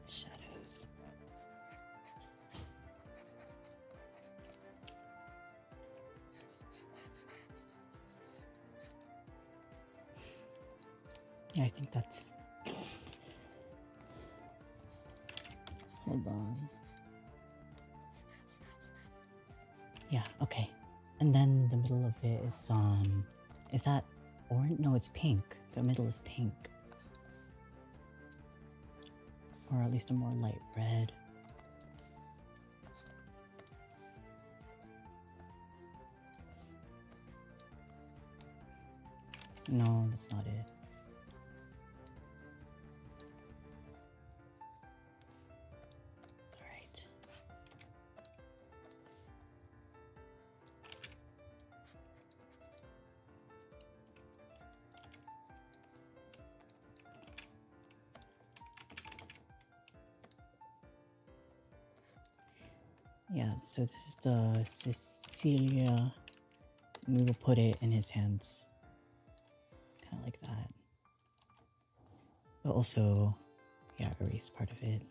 Shadows. Yeah, I think that's... Hold on. Yeah, okay. And then the middle of it is that orange? No, it's pink. The middle is pink. Or at least a more light red. No, that's not it. Alright. Yeah, so this is the Cecilia. We will put it in his hands. Kind of like that. But also, yeah, erase part of it.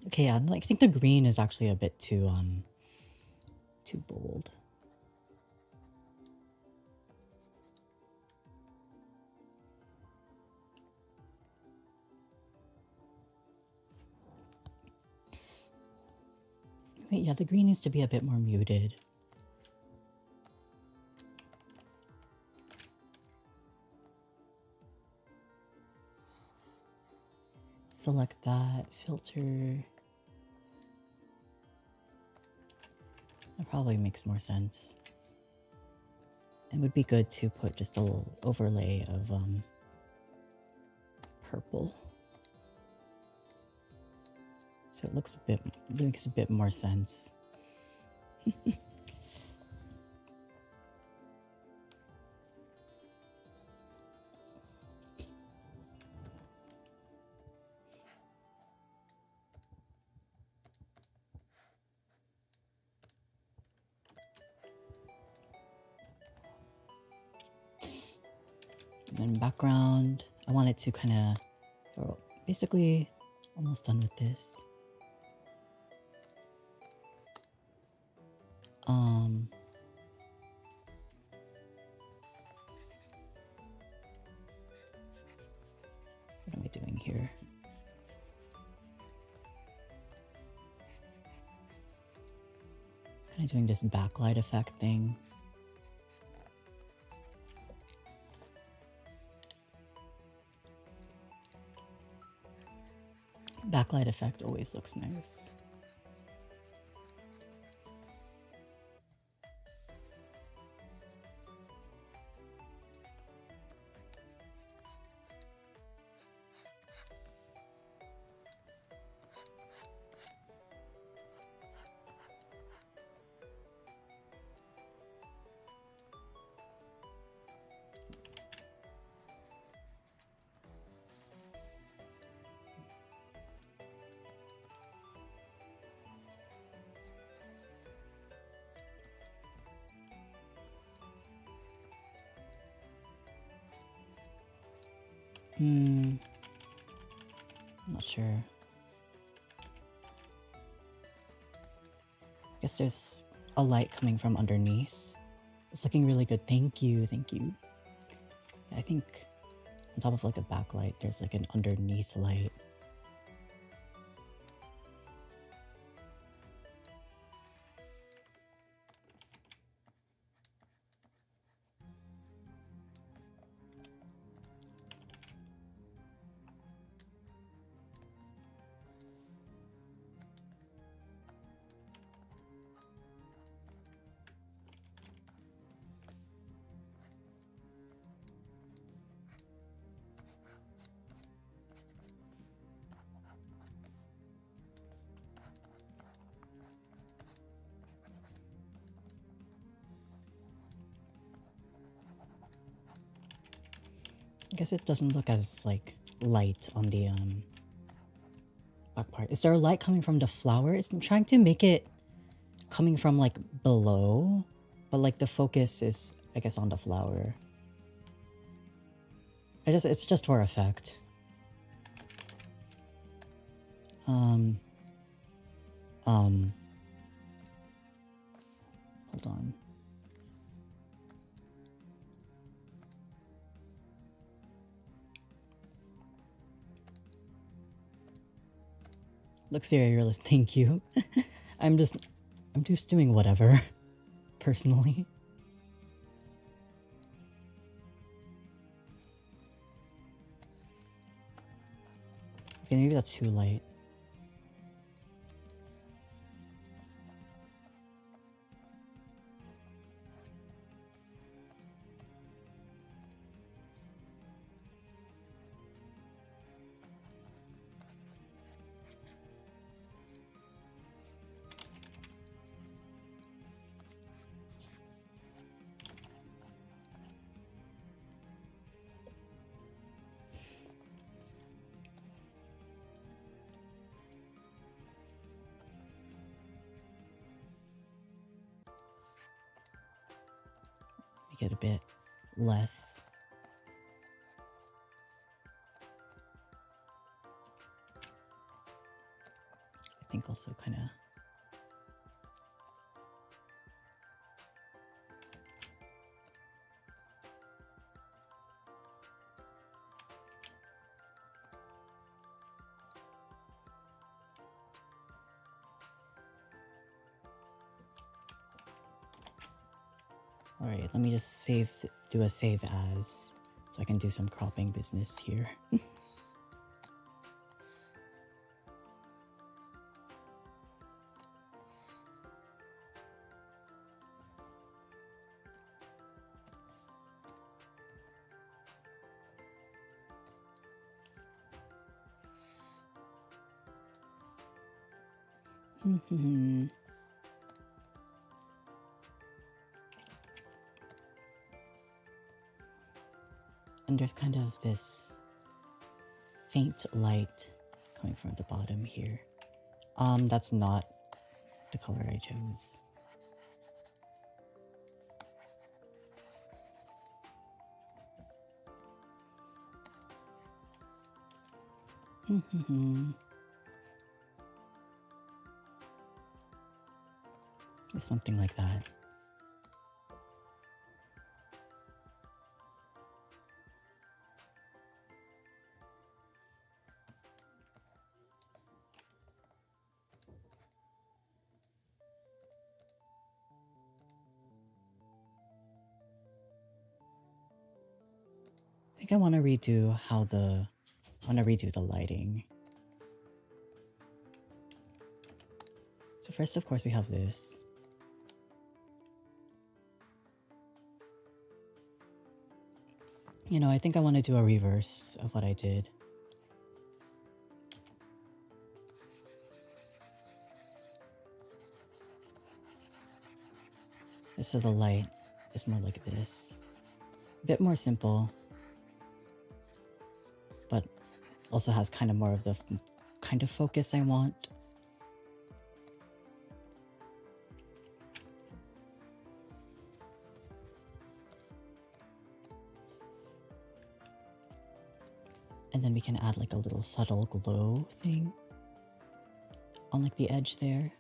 Okay, yeah, I think the green is actually a bit too bold. Wait, yeah, the green needs to be a bit more muted. Select that, filter. That probably makes more sense. It would be good to put just a little overlay of purple. So it makes a bit more sense. And then background, I want it to kind of, basically almost done with this. What am I doing here? Kind of doing this backlight effect thing. Backlight effect always looks nice. I'm not sure. I guess there's a light coming from underneath. It's looking really good. Thank you, thank you. I think on top of like a backlight, there's like an underneath light. I guess it doesn't look as like light on the back part. Is there a light coming from the flower? I'm trying to make it coming from like below, but like the focus is, I guess, on the flower. It's just for effect. Hold on. Looks very realistic. Thank you. I'm just doing whatever, personally. Okay, maybe that's too light. make it a bit less. I think also kind of Alright, let me just do a save as, so I can do some cropping business here. And there's kind of this faint light coming from the bottom here. That's not the color I chose. It's something like that. I think I want to redo the lighting. So first, of course, we have this. You know, I think I want to do a reverse of what I did. So the light is more like this. A bit more simple, but also has kind of more of the kind of focus I want. And then we can add like a little subtle glow thing on like the edge there.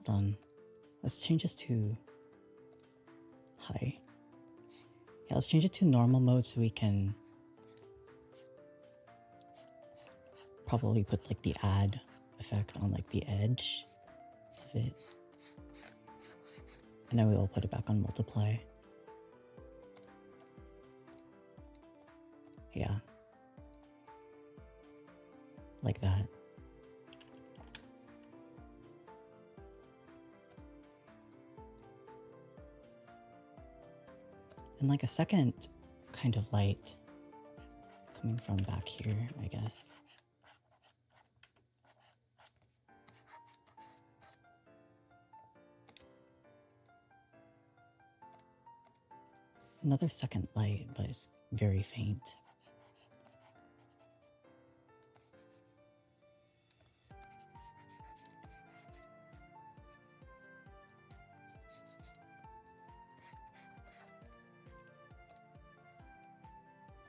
Hold on. Let's change this to high. Yeah, let's change it to normal mode so we can probably put like the add effect on like the edge of it. And then we will put it back on multiply. Yeah. Like that. And like a second kind of light coming from back here, I guess. Another second light, but it's very faint.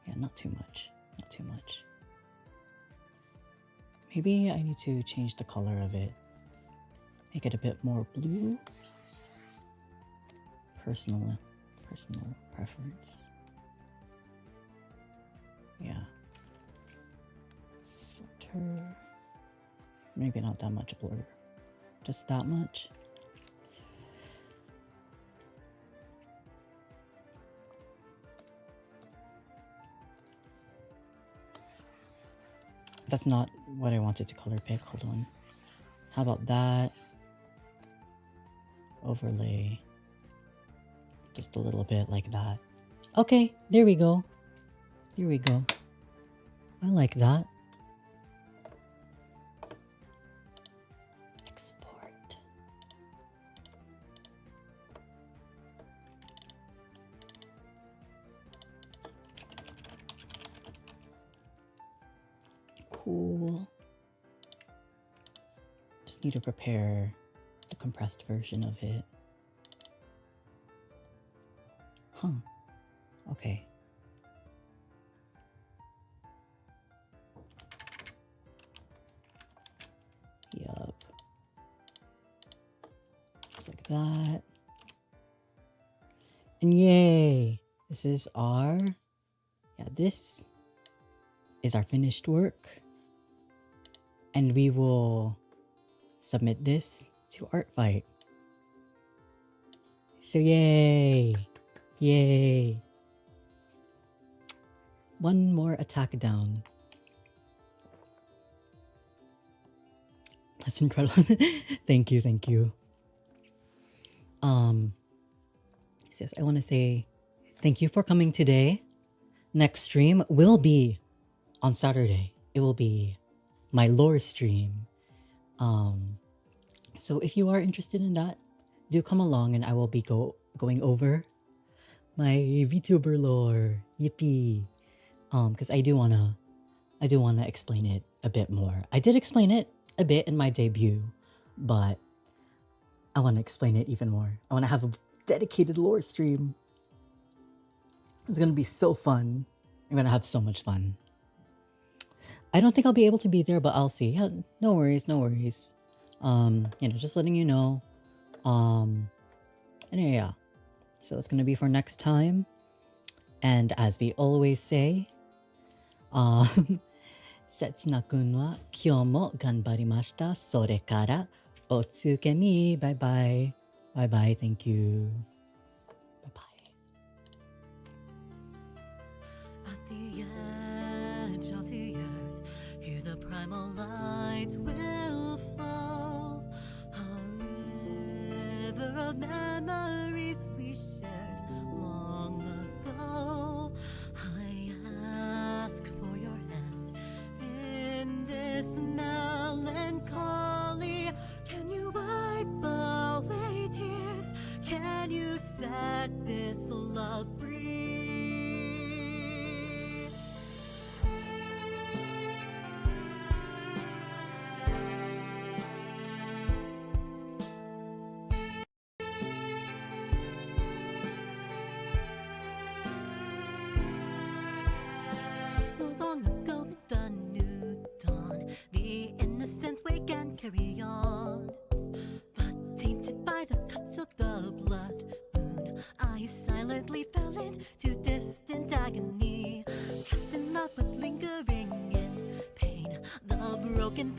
Yeah, not too much. Not too much. Maybe I need to change the color of it. Make it a bit more blue. Personal preference. Yeah. Filter. Maybe not that much blur. Just that much. That's not what I wanted to color pick. Hold on. How about that? Overlay. Just a little bit like that. Okay, there we go. There we go. I like that. Export. Cool. just need to prepare the compressed version of it. Huh. Okay. Yup. Just like that. And yay! This is our... Yeah, this is our finished work. And we will submit this to Artfight. So yay! Yay! One more attack down. That's incredible. Thank you, thank you. Yes, I want to say thank you for coming today. Next stream will be on Saturday. It will be my lore stream. So if you are interested in that, do come along and I will be going over my VTuber lore. Yippee! Because I do wanna explain it a bit more. I did explain it a bit in my debut, but I want to explain it even more. I want to have a dedicated lore stream. It's gonna be so fun. I'm gonna have so much fun. I don't think I'll be able to be there, but I'll see. Yeah, no worries, no worries. You know, just letting you know. And yeah. So it's gonna be for next time. And as we always say, Setsuna-kun wa kyou mo ganbarimashita. Sore kara otsukemi. Bye bye. Bye bye. Thank you. Bye bye. At the edge of the earth, here the primal lights will fall. A river of memories we shared long ago. I ask for your hand in this melancholy. Can you wipe away tears? Can you set this love free? So long ago in the new dawn, the innocent wake and carry on. But tainted by the cuts of the blood moon, I silently fell into distant agony. Trust in love but lingering in pain, the broken